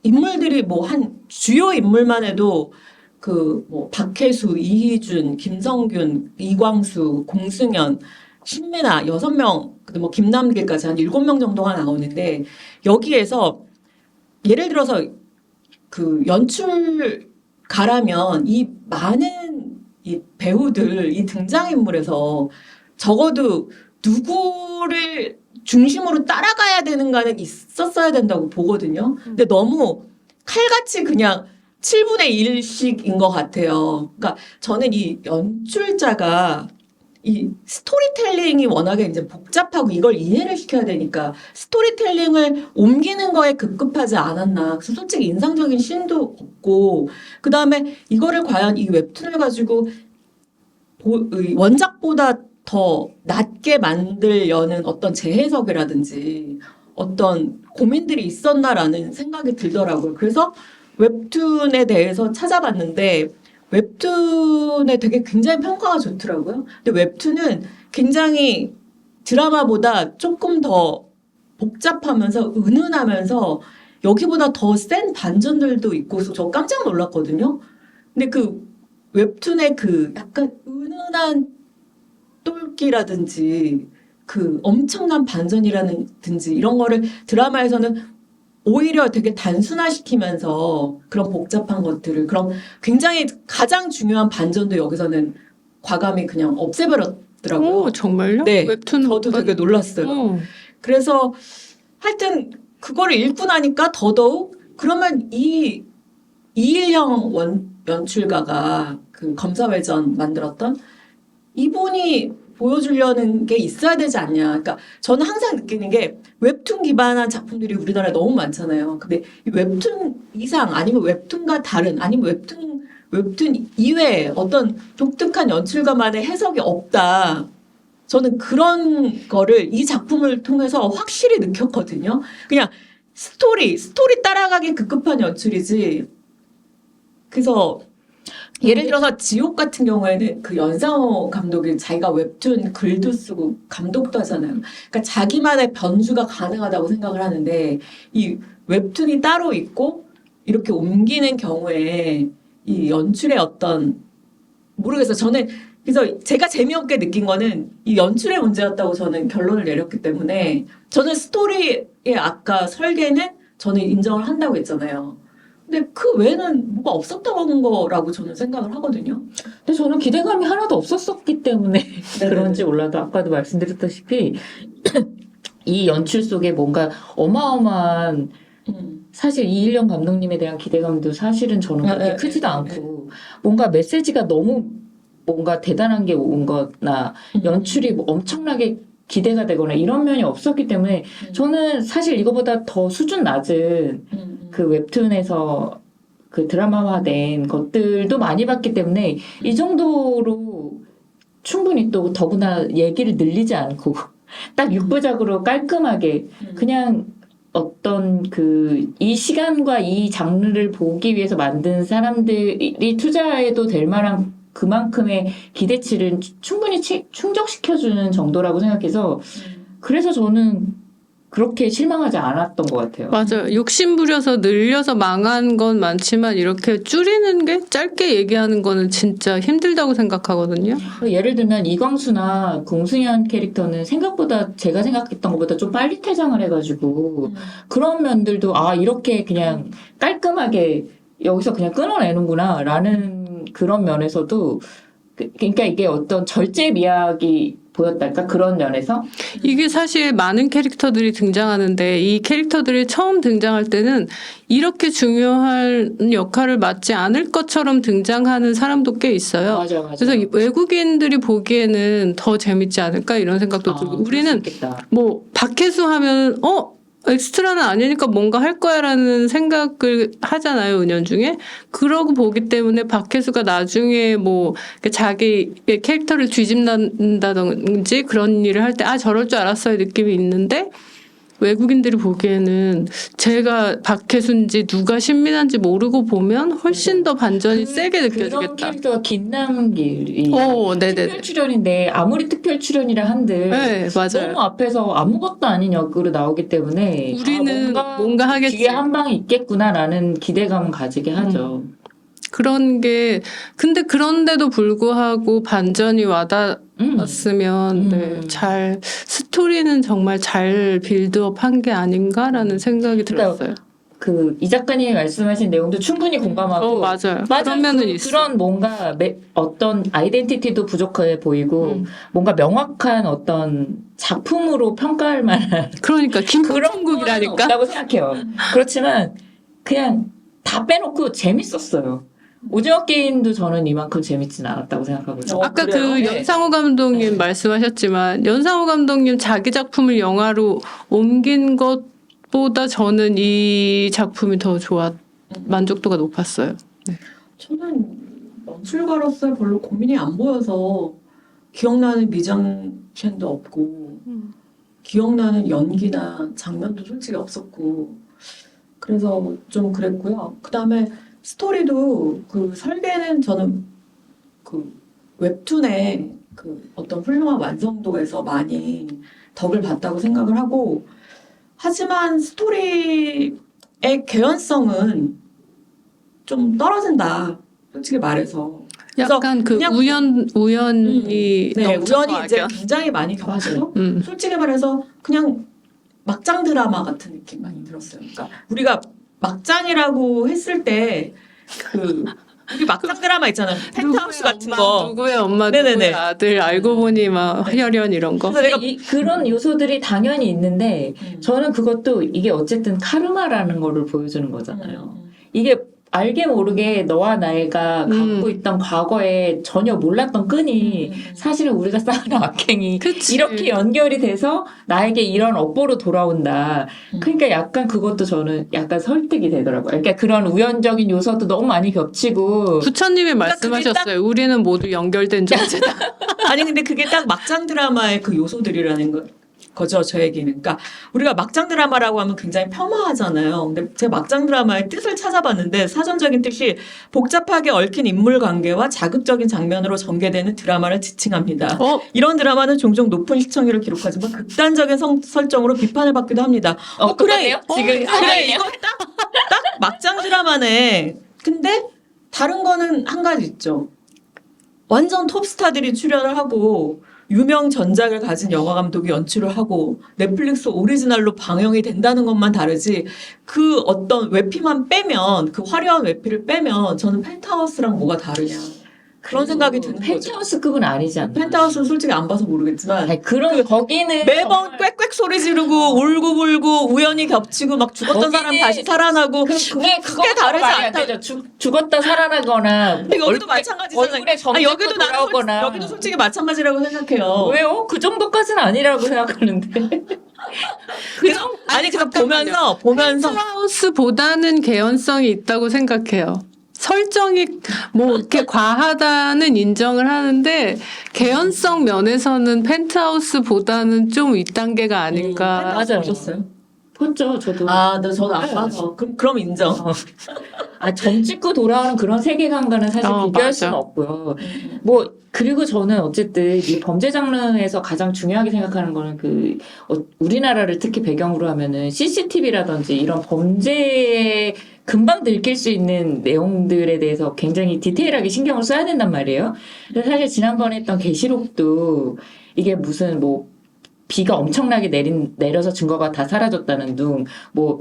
인물들이 뭐 한 주요 인물만 해도 그 뭐 박혜수, 이희준, 김성균, 이광수, 공승연, 신민아 6명, 뭐 김남길까지 한 7명 정도가 나오는데 여기에서 예를 들어서 그 연출가라면 이 많은 이 배우들, 이 등장인물에서 적어도 누구를 중심으로 따라가야 되는가는 있었어야 된다고 보거든요. 근데 너무 칼같이 그냥 7분의 1씩인 것 같아요. 그러니까 저는 이 연출자가 이 스토리텔링이 워낙에 이제 복잡하고 이걸 이해를 시켜야 되니까 스토리텔링을 옮기는 거에 급급하지 않았나. 그래서 솔직히 인상적인 씬도 없고 그 다음에 이거를 과연 이 웹툰을 가지고 원작보다 더 낮게 만들려는 어떤 재해석이라든지 어떤 고민들이 있었나라는 생각이 들더라고요. 그래서 웹툰에 대해서 찾아봤는데 웹툰에 되게 굉장히 평가가 좋더라고요. 근데 웹툰은 굉장히 드라마보다 조금 더 복잡하면서 은은하면서 여기보다 더 센 반전들도 있고 그래서 저 깜짝 놀랐거든요. 근데 그 웹툰의 그 약간 은은한 똘끼라든지 그 엄청난 반전이라든지 이런 거를 드라마에서는 오히려 되게 단순화시키면서 그런 복잡한 것들을 그럼 굉장히 가장 중요한 반전도 여기서는 과감히 그냥 없애버렸더라고요. 오, 정말요? 네, 웹툰 저도 되게 놀랐어요. 그래서 하여튼 그거를 읽고 나니까 더더욱 그러면 이 이일형 연출가가 그 검사회전 만들었던 이분이 보여주려는 게 있어야 되지 않냐. 그러니까 저는 항상 느끼는 게 웹툰 기반한 작품들이 우리나라에 너무 많잖아요. 근데 이 웹툰 이상 아니면 웹툰과 다른 아니면 웹툰 이외에 어떤 독특한 연출가만의 해석이 없다. 저는 그런 거를 이 작품을 통해서 확실히 느꼈거든요. 그냥 스토리 따라가기 급급한 연출이지 그래서 예를 들어서 지옥 같은 경우에는 그 연상호 감독이 자기가 웹툰 글도 쓰고 감독도 하잖아요. 그러니까 자기만의 변주가 가능하다고 생각을 하는데 이 웹툰이 따로 있고 이렇게 옮기는 경우에 이 연출의 어떤 모르겠어요. 저는 그래서 제가 재미없게 느낀 거는 이 연출의 문제였다고 저는 결론을 내렸기 때문에 저는 스토리의 아까 설계는 저는 인정을 한다고 했잖아요. 근데 그 외에는 뭐가 없었다는 거라고 저는 생각을 하거든요. 근데 저는 기대감이 하나도 없었었기 때문에 네네네. 그런지 몰라도 아까도 말씀드렸다시피 이 연출 속에 뭔가 어마어마한 사실 이일령 감독님에 대한 기대감도 사실은 저는 그렇게 네, 크지도 네, 않고 뭔가 메시지가 너무 뭔가 대단한 게 온 거나 연출이 뭐 엄청나게 기대가 되거나 이런 면이 없었기 때문에 저는 사실 이거보다 더 수준 낮은 그 웹툰에서 그 드라마화된 것들도 많이 봤기 때문에 이 정도로 충분히 또 더구나 얘기를 늘리지 않고 딱 6부작으로 깔끔하게 그냥 어떤 그 이 시간과 이 장르를 보기 위해서 만든 사람들이 투자해도 될 만한 그만큼의 기대치를 충분히 충족시켜주는 정도라고 생각해서 그래서 저는 그렇게 실망하지 않았던 것 같아요. 맞아요. 욕심 부려서 늘려서 망한 건 많지만 이렇게 줄이는 게 짧게 얘기하는 거는 진짜 힘들다고 생각하거든요. 예를 들면 이광수나 공승현 캐릭터는 생각보다 제가 생각했던 것보다 좀 빨리 퇴장을 해가지고 그런 면들도 아 이렇게 그냥 깔끔하게 여기서 그냥 끊어내는구나 라는 그런 면에서도 그러니까 이게 어떤 절제 미학이 보였달까 그런 면에서 이게 사실 많은 캐릭터들이 등장하는데 이 캐릭터들이 처음 등장할 때는 이렇게 중요한 역할을 맡지 않을 것처럼 등장하는 사람도 꽤 있어요. 맞아. 그래서 이 외국인들이 보기에는 더 재밌지 않을까 이런 생각도 들고 우리는 뭐 박혜수 하면 엑스트라는 아니니까 뭔가 할 거야라는 생각을 하잖아요, 은연중에. 그러고 보기 때문에 박혜수가 나중에 뭐 자기 캐릭터를 뒤집는다든지 그런 일을 할 때 저럴 줄 알았어요 느낌이 있는데 외국인들이 보기에는 제가 박혜수인지 누가 신민한지 모르고 보면 훨씬 더 반전이 세게 그런 느껴지겠다. 캐릭터가 김남길이 네네네. 특별 출연인데 아무리 특별 출연이라 한들 네, 맞아요. 너무 앞에서 아무것도 아닌 역으로 나오기 때문에 우리는 뭔가 하겠지. 뒤에 한 방이 있겠구나라는 기대감은 가지게 하죠. 그런 게 근데 그런데도 불구하고 반전이 와닿았으면 잘 스토리는 정말 잘 빌드업한 게 아닌가라는 생각이 들었어요. 그 이 작가님이 말씀하신 내용도 충분히 공감하고 맞아요. 맞아. 그런 면은 있어. 그런 뭔가 어떤 아이덴티티도 부족해 보이고 뭔가 명확한 어떤 작품으로 평가할 만한 그러니까 그런 김풍국이라니까. 건 없다고 생각해요. 그렇지만 그냥 다 빼놓고 재밌었어요. 오징어 게임도 저는 이만큼 재밌진 않았다고 생각하거든요. 아까 그래요? 그 네. 연상호 감독님 말씀하셨지만 연상호 감독님 자기 작품을 영화로 옮긴 것보다 저는 이 작품이 더 만족도가 높았어요. 네. 저는 연출가로서 별로 고민이 안 보여서 기억나는 미장센도 없고 기억나는 연기나 장면도 솔직히 없었고 그래서 좀 그랬고요. 그다음에 스토리도 그 설계는 저는 그 웹툰의 그 어떤 훌륭한 완성도에서 많이 덕을 봤다고 생각을 하고 하지만 스토리의 개연성은 좀 떨어진다. 솔직히 말해서. 그래서 약간 그 그냥 우연이 네, 넘쳐서 우연이 이제 악연. 굉장히 많이 겪어서 음. 솔직히 말해서 그냥 막장 드라마 같은 느낌 많이 들었어요. 그러니까 우리가 막장이라고 했을 때 그 우리 막장 드라마 있잖아요. 펜트하우스 같은 거. 누구의 엄마, 네네네. 누구의 아들 알고 보니 막 혈연 이런 거. 그래서 내가 그런 요소들이 당연히 있는데 저는 그것도 이게 어쨌든 카르마라는 거를 보여주는 거잖아요. 이게 알게 모르게 너와 나이가 갖고 있던 과거에 전혀 몰랐던 끈이 사실은 우리가 쌓아놓은 악행이 그치. 이렇게 연결이 돼서 나에게 이런 업보로 돌아온다. 그러니까 약간 그것도 저는 약간 설득이 되더라고요. 그러니까 그런 우연적인 요소도 너무 많이 겹치고 부처님이 그게 말씀하셨어요. 우리는 모두 연결된 존재다. 아니 근데 그게 딱 막장 드라마의 그 요소들이라는 거 거죠, 저 얘기는. 그러니까 우리가 막장 드라마라고 하면 굉장히 폄하하잖아요. 근데 제가 막장 드라마의 뜻을 찾아봤는데 사전적인 뜻이 복잡하게 얽힌 인물 관계와 자극적인 장면으로 전개되는 드라마를 지칭합니다. 이런 드라마는 종종 높은 시청률을 기록하지만 극단적인 설정으로 비판을 받기도 합니다. 그래, 지금 그래, 이거 딱 막장 드라마네. 근데 다른 거는 한 가지 있죠. 완전 톱스타들이 출연을 하고 유명 전작을 가진 영화 감독이 연출을 하고 넷플릭스 오리지널로 방영이 된다는 것만 다르지 그 어떤 외피만 빼면 그 화려한 외피를 빼면 저는 펜트하우스랑 뭐가 다르냐 그런 생각이 드는 거죠. 펜트하우스급은 아니지 않나? 펜트하우스는 솔직히 안 봐서 모르겠지만 아니, 그런 거기는 매번 정말- 꽥꽥 소리 지르고 울고 불고 우연히 겹치고 막 죽었던 사람 거기는- 다시 살아나고 그게 크게 다르지 않다. 죽었다 살아나거나 근데 여기도 마찬가지잖아요. 얼굴에 점이 여기도 나는 돌아오거나 여기도 솔직히 마찬가지라고 생각해요. 왜요? 그 정도까지는 아니라고 생각하는데. 아니 그냥 보면서 펜트하우스보다는 개연성이 있다고 생각해요. 설정이 뭐 이렇게 과하다는 인정을 하는데 개연성 면에서는 펜트하우스보다는 좀 윗단계가 아닐까. 맞아요. 보셨어요? 봤죠, 저도. 네, 저는 안 봐서 그럼 인정. 점 찍고 돌아오는 그런 세계관과는 사실 비교할 맞아. 수는 없고요. 뭐 그리고 저는 어쨌든 이 범죄 장르에서 가장 중요하게 생각하는 거는 우리나라를 특히 배경으로 하면은 CCTV라든지 이런 범죄에 금방 들킬 수 있는 내용들에 대해서 굉장히 디테일하게 신경을 써야 된단 말이에요. 그래서 사실 지난번에 했던 계시록도 이게 무슨 뭐 비가 엄청나게 내려서 증거가 다 사라졌다는 둥,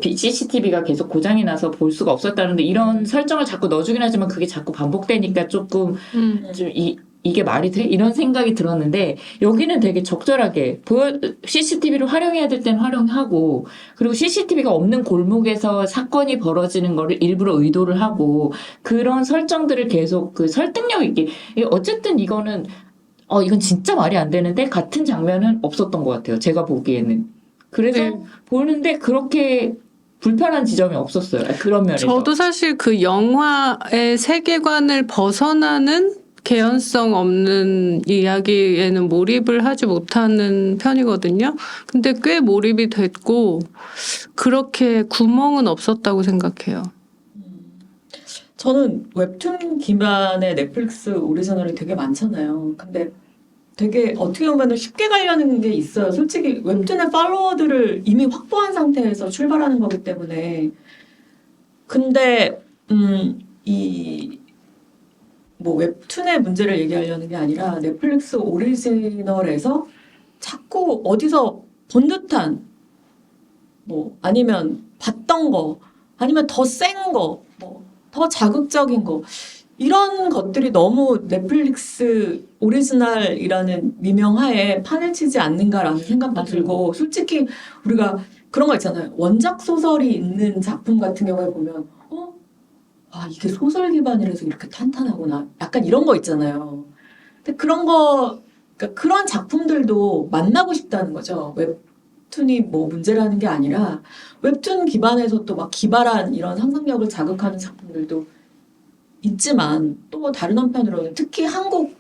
CCTV가 계속 고장이 나서 볼 수가 없었다는데 이런 설정을 자꾸 넣어주긴 하지만 그게 자꾸 반복되니까 조금 좀 이게 말이 돼? 이런 생각이 들었는데 여기는 되게 적절하게 CCTV를 활용해야 될 때는 활용하고 그리고 CCTV가 없는 골목에서 사건이 벌어지는 거를 일부러 의도를 하고 그런 설정들을 계속 그 설득력 있게 어쨌든 이거는 이건 진짜 말이 안 되는데 같은 장면은 없었던 것 같아요. 제가 보기에는. 그래서 네. 보는데 그렇게 불편한 지점이 없었어요. 그런 면에서. 저도 사실 그 영화의 세계관을 벗어나는 개연성 없는 이야기에는 몰입을 하지 못하는 편이거든요. 근데 꽤 몰입이 됐고 그렇게 구멍은 없었다고 생각해요. 저는 웹툰 기반의 넷플릭스 오리지널이 되게 많잖아요. 근데 되게 어떻게 보면 쉽게 가려는 게 있어요. 솔직히 웹툰의 팔로워들을 이미 확보한 상태에서 출발하는 거기 때문에. 근데 웹툰의 문제를 얘기하려는 게 아니라 넷플릭스 오리지널에서 자꾸 어디서 본 듯한 아니면 봤던 거 아니면 더 센 거 더 자극적인 거 이런 것들이 너무 넷플릭스 오리지널이라는 미명하에 판을 치지 않는가라는 생각도 맞아요. 들고 솔직히 우리가 그런 거 있잖아요. 원작 소설이 있는 작품 같은 경우에 보면 이게 소설 기반이라서 이렇게 탄탄하구나. 약간 이런 거 있잖아요. 근데 그러니까 그런 작품들도 만나고 싶다는 거죠. 웹툰이 문제라는 게 아니라 웹툰 기반에서 또 막 기발한 이런 상상력을 자극하는 작품들도 있지만 또 다른 한편으로는 특히 한국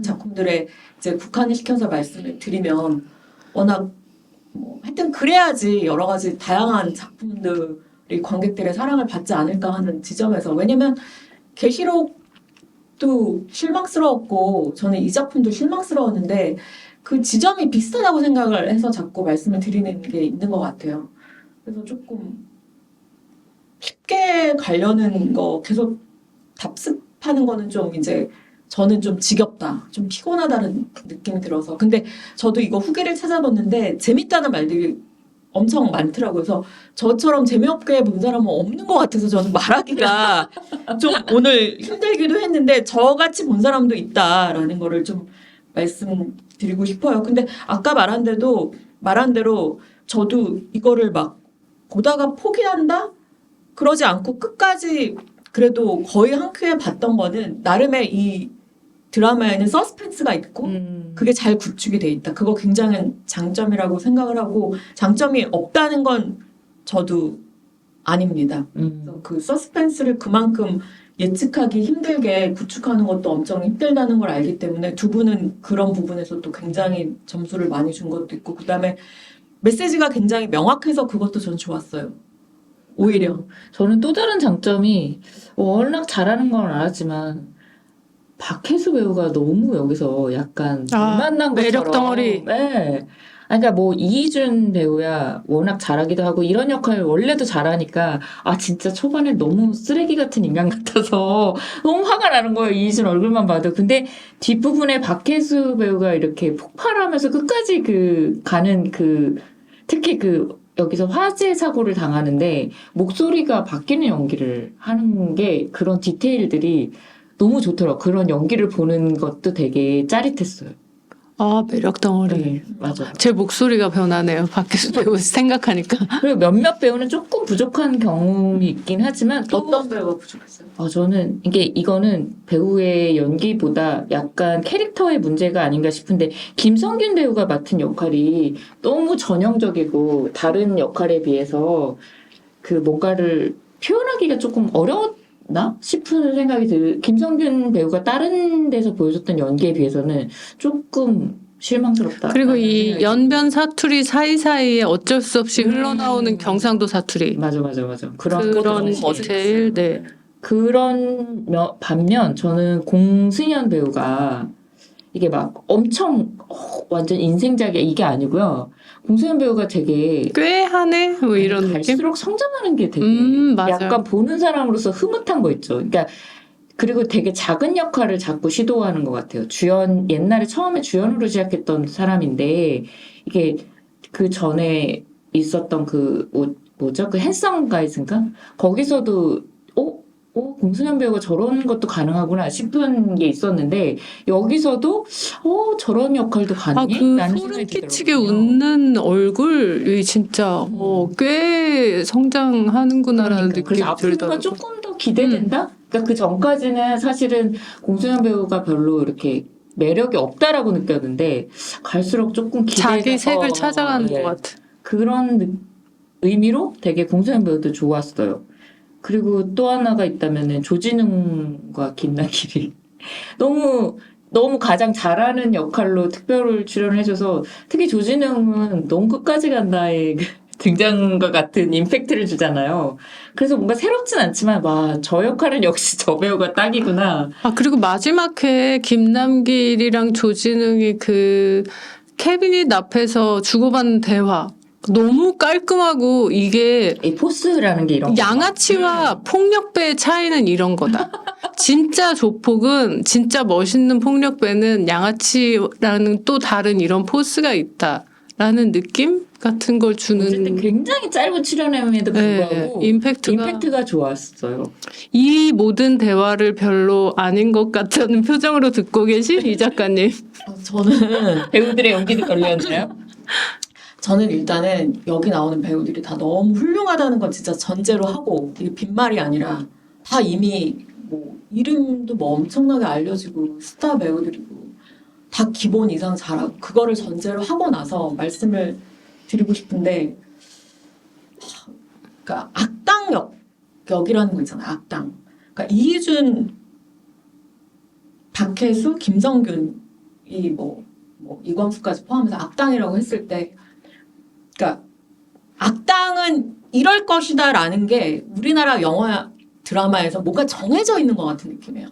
작품들에 이제 국한을 시켜서 말씀을 드리면 워낙 하여튼 그래야지 여러 가지 다양한 작품들이 관객들의 사랑을 받지 않을까 하는 지점에서 왜냐면 계시록도 실망스러웠고 저는 이 작품도 실망스러웠는데 그 지점이 비슷하다고 생각을 해서 자꾸 말씀을 드리는 게 있는 것 같아요. 그래서 조금 쉽게 가려는 거 계속 답습하는 거는 좀 이제 저는 좀 지겹다, 좀 피곤하다는 느낌이 들어서. 근데 저도 이거 후기를 찾아봤는데 재밌다는 말들이 엄청 많더라고요. 그래서 저처럼 재미없게 본 사람은 없는 것 같아서 저는 말하기가 좀 오늘 힘들기도 했는데 저같이 본 사람도 있다라는 거를 좀 말씀드리고 싶어요. 근데 아까 말한 대로 저도 이거를 막 보다가 포기한다? 그러지 않고 끝까지 그래도 거의 한 큐에 봤던 거는 나름의 이 드라마에는 서스펜스가 있고 그게 잘 구축이 돼 있다. 그거 굉장한 장점이라고 생각을 하고 장점이 없다는 건 저도 아닙니다. 그래서 그 서스펜스를 그만큼 예측하기 힘들게 구축하는 것도 엄청 힘들다는 걸 알기 때문에 두 분은 그런 부분에서 또 굉장히 점수를 많이 준 것도 있고, 그다음에 메시지가 굉장히 명확해서 그것도 전 좋았어요. 오히려. 저는 또 다른 장점이 워낙 잘하는 건 알았지만 박혜수 배우가 너무 여기서 약간 만난 것처럼 매력 덩어리. 네. 아니, 그러니까 뭐 이희준 배우야 워낙 잘하기도 하고 이런 역할 원래도 잘하니까 아 진짜 초반에 너무 쓰레기 같은 인간 같아서 너무 화가 나는 거예요. 이희준 얼굴만 봐도. 근데 뒷부분에 박혜수 배우가 이렇게 폭발하면서 끝까지 그 가는 그 특히 그 여기서 화재 사고를 당하는데 목소리가 바뀌는 연기를 하는 게 그런 디테일들이 너무 좋더라고요. 그런 연기를 보는 것도 되게 짜릿했어요. 아, 매력 덩어리. 네, 맞아요. 제 목소리가 변하네요. 박혜수 배우 생각하니까. 그리고 몇몇 배우는 조금 부족한 경험이 있긴 하지만 또 어떤 배우가 부족했어요? 저는 이거는 배우의 연기보다 약간 캐릭터의 문제가 아닌가 싶은데 김성균 배우가 맡은 역할이 너무 전형적이고 다른 역할에 비해서 그 뭔가를 표현하기가 조금 어려웠나 싶은 생각이 김성균 배우가 다른 데서 보여줬던 연기에 비해서는 조금 실망스럽다. 그리고 이 연변 사투리 사이사이에 어쩔 수 없이 흘러나오는 경상도 사투리. 맞아. 그런 너무 디테일, 네. 그런 반면 저는 공승현 배우가 이게 막 엄청 완전 인생작이 이게 아니고요. 공승현 배우가 되게 꽤하네? 뭐 이런 느낌? 갈수록 성장하는 게 되게 맞아요. 약간 보는 사람으로서 흐뭇한 거 있죠. 그러니까 그리고 되게 작은 역할을 자꾸 시도하는 것 같아요. 옛날에 처음에 주연으로 시작했던 사람인데 이게 그 전에 있었던 그 뭐죠? 그 핸섬 가이즈인가? 거기서도 공승현 배우가 저런 것도 가능하구나 싶은 게 있었는데 여기서도 저런 역할도 가능해? 그 라는 소름 생각이 끼치게 들더라고요. 웃는 얼굴이 진짜 꽤 성장하는구나라는 그러니까. 그래서 느낌이 앞으로가 들더라고요. 조금 더 기대된다? 그러니까 그 전까지는 사실은 공승현 배우가 별로 이렇게 매력이 없다라고 느꼈는데 갈수록 조금 자기 색을 찾아가는 것 같아. 그런 의미로 되게 공승현 배우도 좋았어요. 그리고 또 하나가 있다면은 조진웅과 김나길이 너무 가장 잘하는 역할로 특별 출연을 해줘서 특히 조진웅은 너무 끝까지 간다의 등장과 같은 임팩트를 주잖아요. 그래서 뭔가 새롭진 않지만 와, 저 역할은 역시 저 배우가 딱이구나. 그리고 마지막 회에 김남길이랑 조진웅이 그 캐비닛 앞에서 주고받는 대화 너무 깔끔하고 이게 이 포스라는 게 이런 양아치와 폭력배의 차이는 이런 거다. 진짜 조폭은 진짜 멋있는 폭력배는 양아치라는 또 다른 이런 포스가 있다라는 느낌 같은 걸 주는 어쨌든 굉장히 짧은 출연임에도 불구하고 임팩트가 좋았어요. 이 모든 대화를 별로 아닌 것 같다는 표정으로 듣고 계신 이 작가님. 저는 배우들의 연기도 별로였나요? 저는 일단은 여기 나오는 배우들이 다 너무 훌륭하다는 건 진짜 전제로 하고 이게 빈말이 아니라 다 이미 뭐 이름도 뭐 엄청나게 알려지고 스타 배우들이고 다 기본 이상 잘하고 그거를 전제로 하고 나서 말씀을 드리고 싶은데 그러니까 악당 역이라는 거 있잖아요. 악당. 그러니까 이희준, 박혜수, 김성균이 뭐 이광수까지 포함해서 악당이라고 했을 때 그러니까 악당은 이럴 것이다라는 게 우리나라 영화 드라마에서 뭔가 정해져 있는 것 같은 느낌이에요.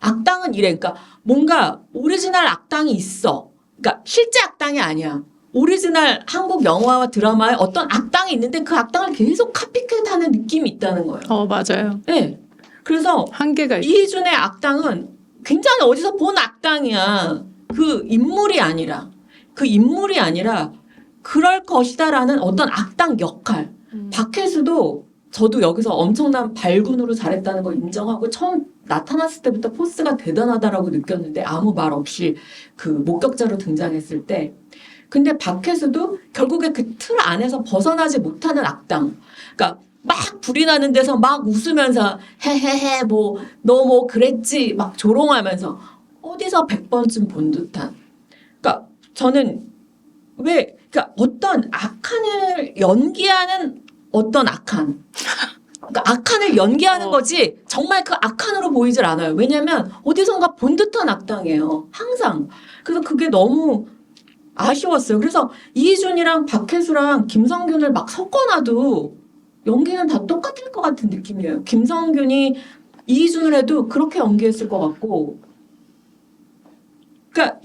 악당은 이래. 그러니까 뭔가 오리지널 악당이 있어. 그러니까 실제 악당이 아니야. 오리지널 한국 영화와 드라마에 어떤 악당이 있는데 그 악당을 계속 카피캣하는 느낌이 있다는 거예요. 맞아요. 네. 그래서 한계가 있어. 이희준의 악당은 굉장히 어디서 본 악당이야. 그 인물이 아니라 그럴 것이다라는 어떤 악당 역할. 박혜수도 저도 여기서 엄청난 발군으로 잘했다는 걸 인정하고 처음 나타났을 때부터 포스가 대단하다라고 느꼈는데 아무 말 없이 그 목격자로 등장했을 때 근데 박혜수도 결국에 그 틀 안에서 벗어나지 못하는 악당. 그러니까 막 불이 나는 데서 막 웃으면서 헤헤헤 뭐 너 뭐 그랬지 막 조롱하면서 어디서 100번쯤 본 듯한. 그러니까 저는 그러니까 어떤 악한 일 연기하는 어떤 악한. 그러니까 악한을 연기하는 거지 정말 그 악한으로 보이질 않아요. 왜냐면 어디선가 본 듯한 악당이에요. 항상. 그래서 그게 너무 아쉬웠어요. 그래서 이희준이랑 박혜수랑 김성균을 막 섞어놔도 연기는 다 똑같을 것 같은 느낌이에요. 김성균이 이희준을 해도 그렇게 연기했을 것 같고, 그러니까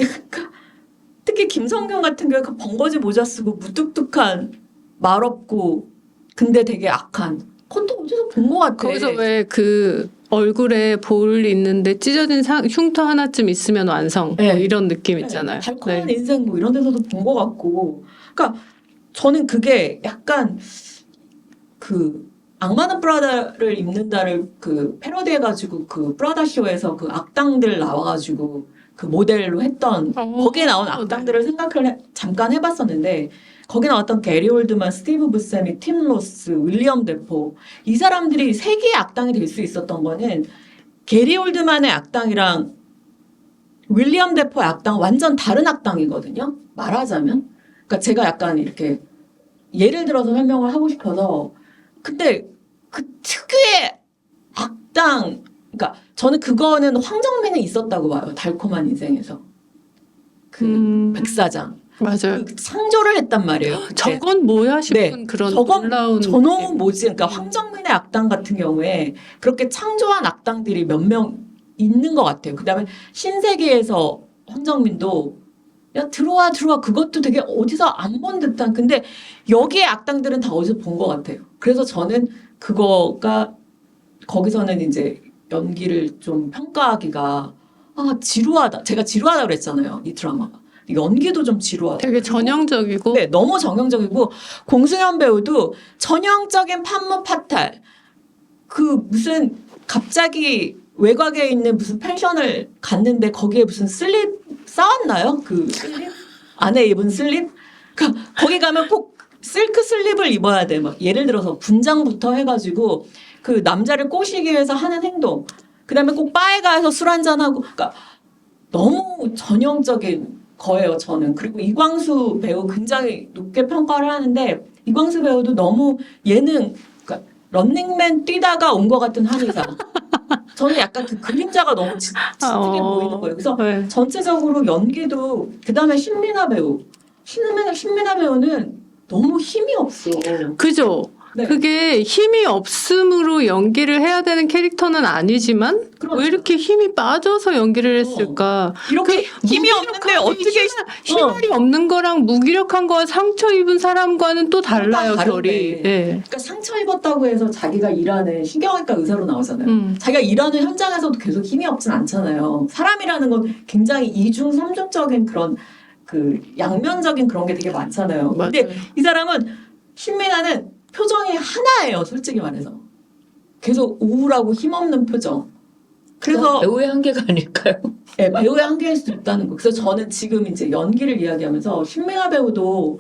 특히 김성균 같은 경우에 그 번거지 모자 쓰고 무뚝뚝한 말 없고 근데 되게 악한 그것도 어디서 본 것 같아. 거기서 왜 그 얼굴에 볼 있는데 찢어진 흉터 하나쯤 있으면 완성 뭐 네. 이런 느낌 있잖아요. 달콤한 네. 인생 뭐 이런 데서도 본 것 같고, 그러니까 저는 그게 약간 그 악마는 프라다를 입는다를 그 패러디해가지고 그 프라다 쇼에서 그 악당들 나와가지고 그 모델로 했던 거기에 나온 악당들을 생각을 잠깐 해봤었는데 거기 나왔던 게리 올드만, 스티브 부세미, 팀 로스, 윌리엄 데포 이 사람들이 세 개의 악당이 될 수 있었던 거는 게리 올드만의 악당이랑 윌리엄 데포의 악당 완전 다른 악당이거든요. 말하자면. 그러니까 제가 약간 이렇게 예를 들어서 설명을 하고 싶어서 근데 그 특유의 악당 그러니까 저는 그거는 황정민은 있었다고 봐요. 달콤한 인생에서. 그 백사장. 맞아요. 그 창조를 했단 말이에요. 그때. 저건 뭐야 싶은 네. 그런 저건 놀라운 저놈은 느낌. 뭐지? 그러니까 황정민의 악당 같은 경우에 그렇게 창조한 악당들이 몇 명 있는 것 같아요. 그다음에 신세계에서 황정민도 야 들어와 그것도 되게 어디서 안 본 듯한 근데 여기에 악당들은 다 어디서 본 것 같아요. 그래서 저는 그거가 거기서는 이제 연기를 좀 평가하기가 지루하다. 제가 지루하다 그랬잖아요. 이 드라마가. 연기도 좀 지루하다. 되게 전형적이고 네, 너무 정형적이고 공승현 배우도 전형적인 판무 파탈. 그 무슨 갑자기 외곽에 있는 무슨 펜션을 갔는데 거기에 무슨 슬립 쌓았나요? 그 슬립 안에 입은 슬립. 그러니까 거기 가면 꼭 실크 슬립을 입어야 돼. 막 예를 들어서 분장부터 해가지고 그 남자를 꼬시기 위해서 하는 행동. 그다음에 꼭 바에 가서 술 한잔 하고. 그러니까 너무 전형적인 거예요, 저는. 그리고 이광수 배우 굉장히 높게 평가를 하는데 이광수 배우도 너무 예능, 그러니까 런닝맨 뛰다가 온 것 같은 한의사. 저는 약간 그 그림자가 너무 짙게 보이는 거예요. 그래서 네. 전체적으로 연기도 그다음에 신민아 배우. 신민아 배우는 너무 힘이 없어. 그죠? 네. 그게 힘이 없음으로 연기를 해야 되는 캐릭터는 아니지만 그렇죠. 왜 이렇게 힘이 빠져서 연기를 했을까? 이렇게 힘이 없는데 어떻게 힘이 없는 거랑 무기력한 거와 상처 입은 사람과는 또 달라요, 다른데. 결이. 예. 그러니까 상처 입었다고 해서 자기가 일하는 신경외과 의사로 나오잖아요. 자기가 일하는 현장에서도 계속 힘이 없진 않잖아요. 사람이라는 건 굉장히 이중 삼중적인 그런 그 양면적인 그런 게 되게 많잖아요. 근데 맞아요. 이 사람은 신민아는 표정이 하나예요. 솔직히 말해서 계속 우울하고 힘없는 표정. 그래서 배우의 한계가 아닐까요? 네, 배우의 한계일 수 있다는 거. 그래서 저는 지금 이제 연기를 이야기하면서 신민아 배우도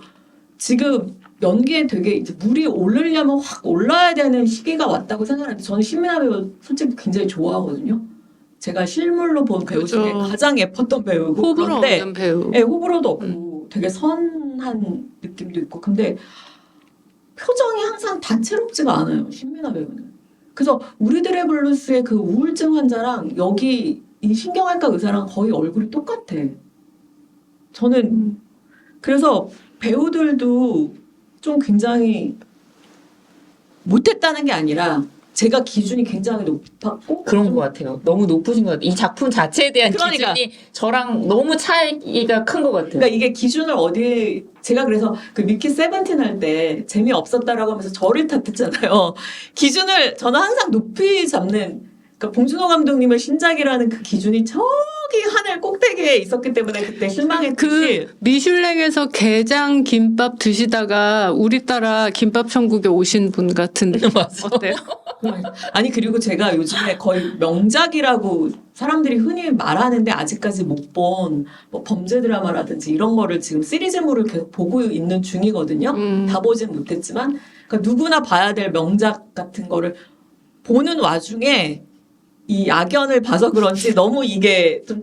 지금 연기에 되게 이제 물이 오르려면 확 올라야 되는 시기가 왔다고 생각하는데 저는 신민아 배우 솔직히 굉장히 좋아하거든요. 제가 실물로 본 배우 중에 그죠. 가장 예뻤던 배우고 호불호 그런데 없는 배우. 네, 호불호도 없고 되게 선한 느낌도 있고 근데 표정이 항상 다채롭지가 않아요. 신민아 배우는. 그래서 우리들의 블루스의 그 우울증 환자랑 여기 이 신경외과 의사랑 거의 얼굴이 똑같아. 저는 그래서 배우들도 좀 굉장히 못했다는 게 아니라 제가 기준이 굉장히 높았고 그런 좀 것 같아요. 너무 높으신 것 같아요. 이 작품 자체에 대한 그러니까. 기준이 저랑 너무 차이가 큰 것 같아요. 그러니까 이게 기준을 어디 제가 그래서 그 미키 세븐틴 할 때 재미없었다라고 하면서 저를 탓했잖아요. 기준을 저는 항상 높이 잡는 그러니까 봉준호 감독님의 신작이라는 그 기준이 저기 하늘 꼭대기에 있었기 때문에 그때 실망했듯이 그 미슐랭에서 게장 김밥 드시다가 우리 따라 김밥 천국에 오신 분 같은 느낌. 맞아. 어때요? 아니 그리고 제가 요즘에 거의 명작이라고 사람들이 흔히 말하는데 아직까지 못 본 뭐 범죄 드라마라든지 이런 거를 지금 시리즈물을 계속 보고 있는 중이거든요. 다 보진 못했지만 그러니까 누구나 봐야 될 명작 같은 거를 보는 와중에 이 악연을 봐서 그런지 너무 이게 좀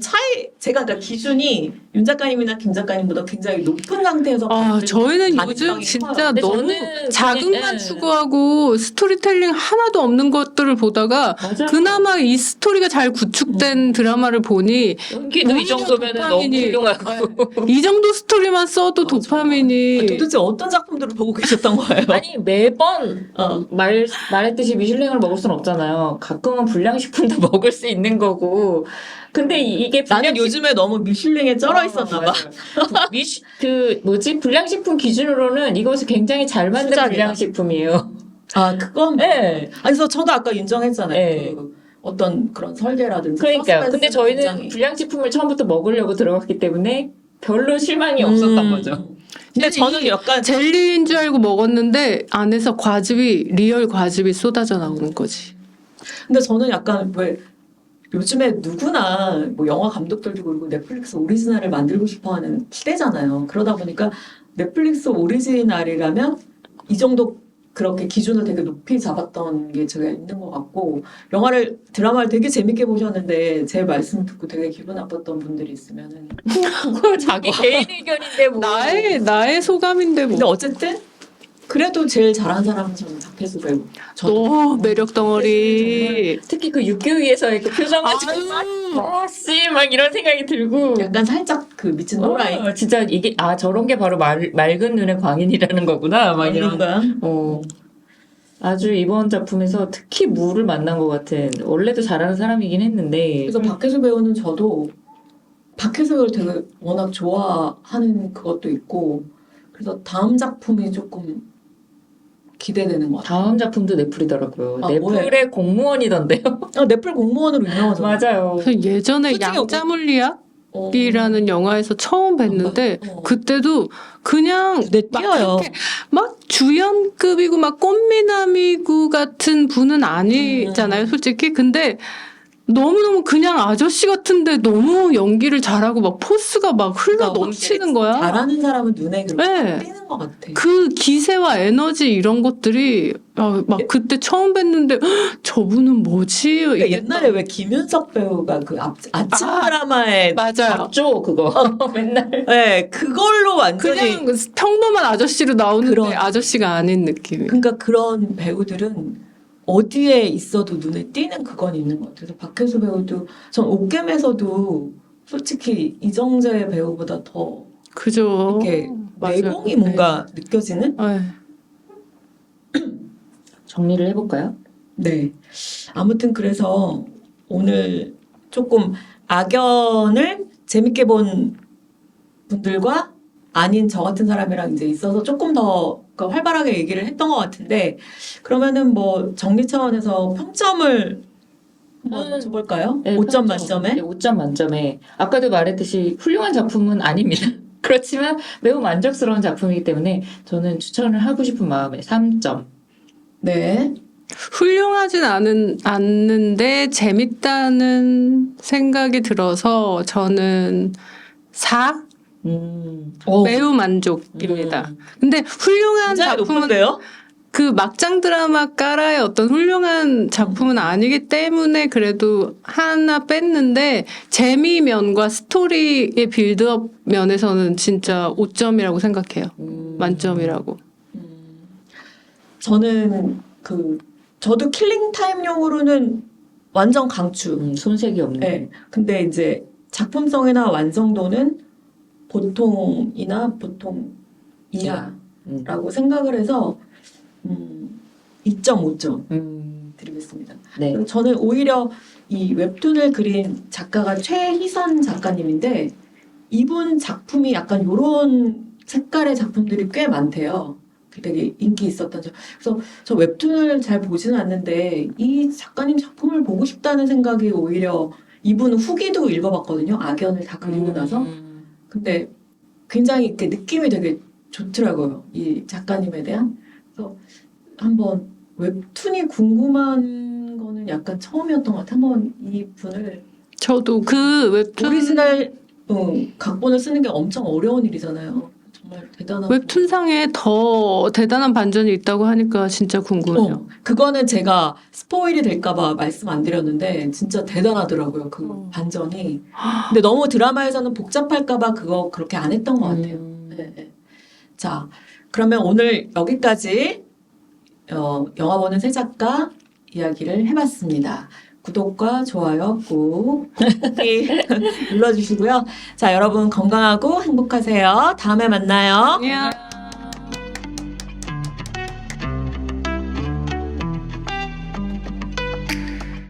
제가 그러니까 기준이 윤 작가님이나 김 작가님보다 굉장히 높은 상태에서 아, 저희는 가능성이 요즘 커요. 진짜 근데 너무 저는 자극만 네. 추구하고 스토리텔링 하나도 없는 것들을 보다가 맞아요. 그나마 이 스토리가 잘 구축된 드라마를 보니 연기도 이 오히려 정도면 너무 도파민이- 훌륭하고. 이 정도 스토리만 써도 맞아. 도파민이 도대체 어떤 작품들을 보고 계셨던 거예요? 아니 매번 어. 말했듯이 미슐랭을 먹을 순 없잖아요. 가끔은 불량식품도 먹을 수 있는 거고. 근데 이게 나는 요즘에 너무 미슐랭에 쩔어 있었나 봐. 불량식품 기준으로는 이것이 굉장히 잘 만든 수작이다. 불량식품이에요. 아, 그건 네. 아니, 그래서 저도 아까 인정했잖아요. 네. 그 어떤 그런 설계라든지. 그러니까요. 근데 서스펜스는 저희는 굉장히- 불량식품을 처음부터 먹으려고 들어갔기 때문에 별로 실망이 없었던 거죠. 근데 저는 약간 젤리인 줄 알고 먹었는데 안에서 과즙이 리얼 과즙이 쏟아져 나오는 거지. 근데 저는 약간 왜 요즘에 누구나 뭐 영화 감독들도 그리고 넷플릭스 오리지널을 만들고 싶어하는 시대잖아요. 그러다 보니까 넷플릭스 오리지널이라면 이 정도 그렇게 기준을 되게 높이 잡았던 게 제가 있는 것 같고 드라마를 되게 재밌게 보셨는데 제 말씀 듣고 되게 기분 나빴던 분들이 있으면은 그거 자기 개인 의견인데 뭐. 나의 소감인데 근데 뭐. 어쨌든 그래도 제일 잘한 사람은 저는 박혜수 배우. 너 매력 덩어리. 특히 그 육교위에서의 그 표정 가지고 씨, 막 이런 생각이 들고. 약간 살짝 그 미친 또라이. 진짜 이게 저런 게 바로 맑은 눈의 광인이라는 거구나. 막 이런. 거야. 아주 이번 작품에서 특히 무를 만난 것 같은. 원래도 잘하는 사람이긴 했는데. 그래서 박혜수 배우는 저도 박혜수 배우를 되게 워낙 좋아하는 그것도 있고 그래서 다음 작품이 조금 기대되는 것 같아요. 다음 작품도 넷플이더라고요. 아, 넷플의 공무원이던데요. 넷플 공무원으로 유명하잖아요. 맞아요. 그래서 예전에 솔직히 양자물리학이라는 영화에서 처음 뵀는데 그때도 그냥 네, 막 뛰어요. 그렇게 막 주연급이고 막 꽃미남이고 같은 분은 아니잖아요, 솔직히. 근데 너무너무 그냥 아저씨 같은데 너무 연기를 잘하고 막 포스가 막 흘러 그러니까 넘치는 거야. 잘하는 사람은 눈에 그렇게 네. 띄는 것 같아. 그 기세와 에너지 이런 것들이 막 그때 처음 뵀는데 "헉, 저분은 뭐지? 그러니까 이랬던- 옛날에 왜 김윤석 배우가 그 아침 드라마에 맞아요. 잡죠 그거. 맨날. 네, 그걸로 완전히 그냥 평범한 아저씨로 나오는데 그런- 아저씨가 아닌 느낌이. 그러니까 그런 배우들은 어디에 있어도 눈에 띄는 그건 있는 것 같아요. 그래서 박혜수 배우도 전 옥겜에서도 솔직히 이정재 배우보다 더 그죠. 이렇게 맞아요. 내공이 뭔가 느껴지는? 네. 정리를 해볼까요? 네. 아무튼 그래서 오늘 조금 악연을 재밌게 본 분들과 아닌 저 같은 사람이랑 이제 있어서 조금 더 활발하게 얘기를 했던 것 같은데 그러면은 뭐 정리 차원에서 평점을 한번 줘볼까요? 네, 5점 평점. 만점에? 네, 5점 만점에. 아까도 말했듯이 훌륭한 작품은 아닙니다. 그렇지만 매우 만족스러운 작품이기 때문에 저는 추천을 하고 싶은 마음에 3점. 네. 훌륭하진 않는데 재밌다는 생각이 들어서 저는 4? 매우 만족입니다. 근데 훌륭한 굉장히 작품은 높은데요? 그 막장 드라마 까라의 어떤 훌륭한 작품은 아니기 때문에 그래도 하나 뺐는데 재미 면과 스토리의 빌드업 면에서는 진짜 5점이라고 생각해요. 만점이라고. 저는 저도 킬링 타임용으로는 완전 강추. 손색이 없네. 네. 근데 이제 작품성이나 완성도는 보통이나 보통 이하라고 생각을 해서 2.5점 드리겠습니다. 네. 그리고 저는 오히려 이 웹툰을 그린 작가가 최희선 작가님인데 이분 작품이 약간 요런 색깔의 작품들이 꽤 많대요. 되게 인기 있었던 그래서 저 웹툰을 잘 보지는 않는데 이 작가님 작품을 보고 싶다는 생각이 오히려 이분 후기도 읽어봤거든요. 악연을 다 그리고 나서. 근데 굉장히 이렇게 느낌이 되게 좋더라고요. 이 작가님에 대한. 그래서 한번 웹툰이 궁금한 거는 약간 처음이었던 것 같아요. 한번 이분을 저도 그 웹툰 오리지널 각본을 쓰는 게 엄청 어려운 일이잖아요. 정말 대단한. 웹툰상에 더 대단한 반전이 있다고 하니까 진짜 궁금해요. 그거는 제가 스포일이 될까봐 말씀 안 드렸는데 진짜 대단하더라고요. 그 반전이. 근데 너무 드라마에서는 복잡할까봐 그거 그렇게 안 했던 것 같아요. 네, 네. 자, 그러면 오늘 여기까지 영화 보는 새 작가 이야기를 해봤습니다. 구독과 좋아요 꾹 눌러주시고요. 자, 여러분 건강하고 행복하세요. 다음에 만나요. 안녕.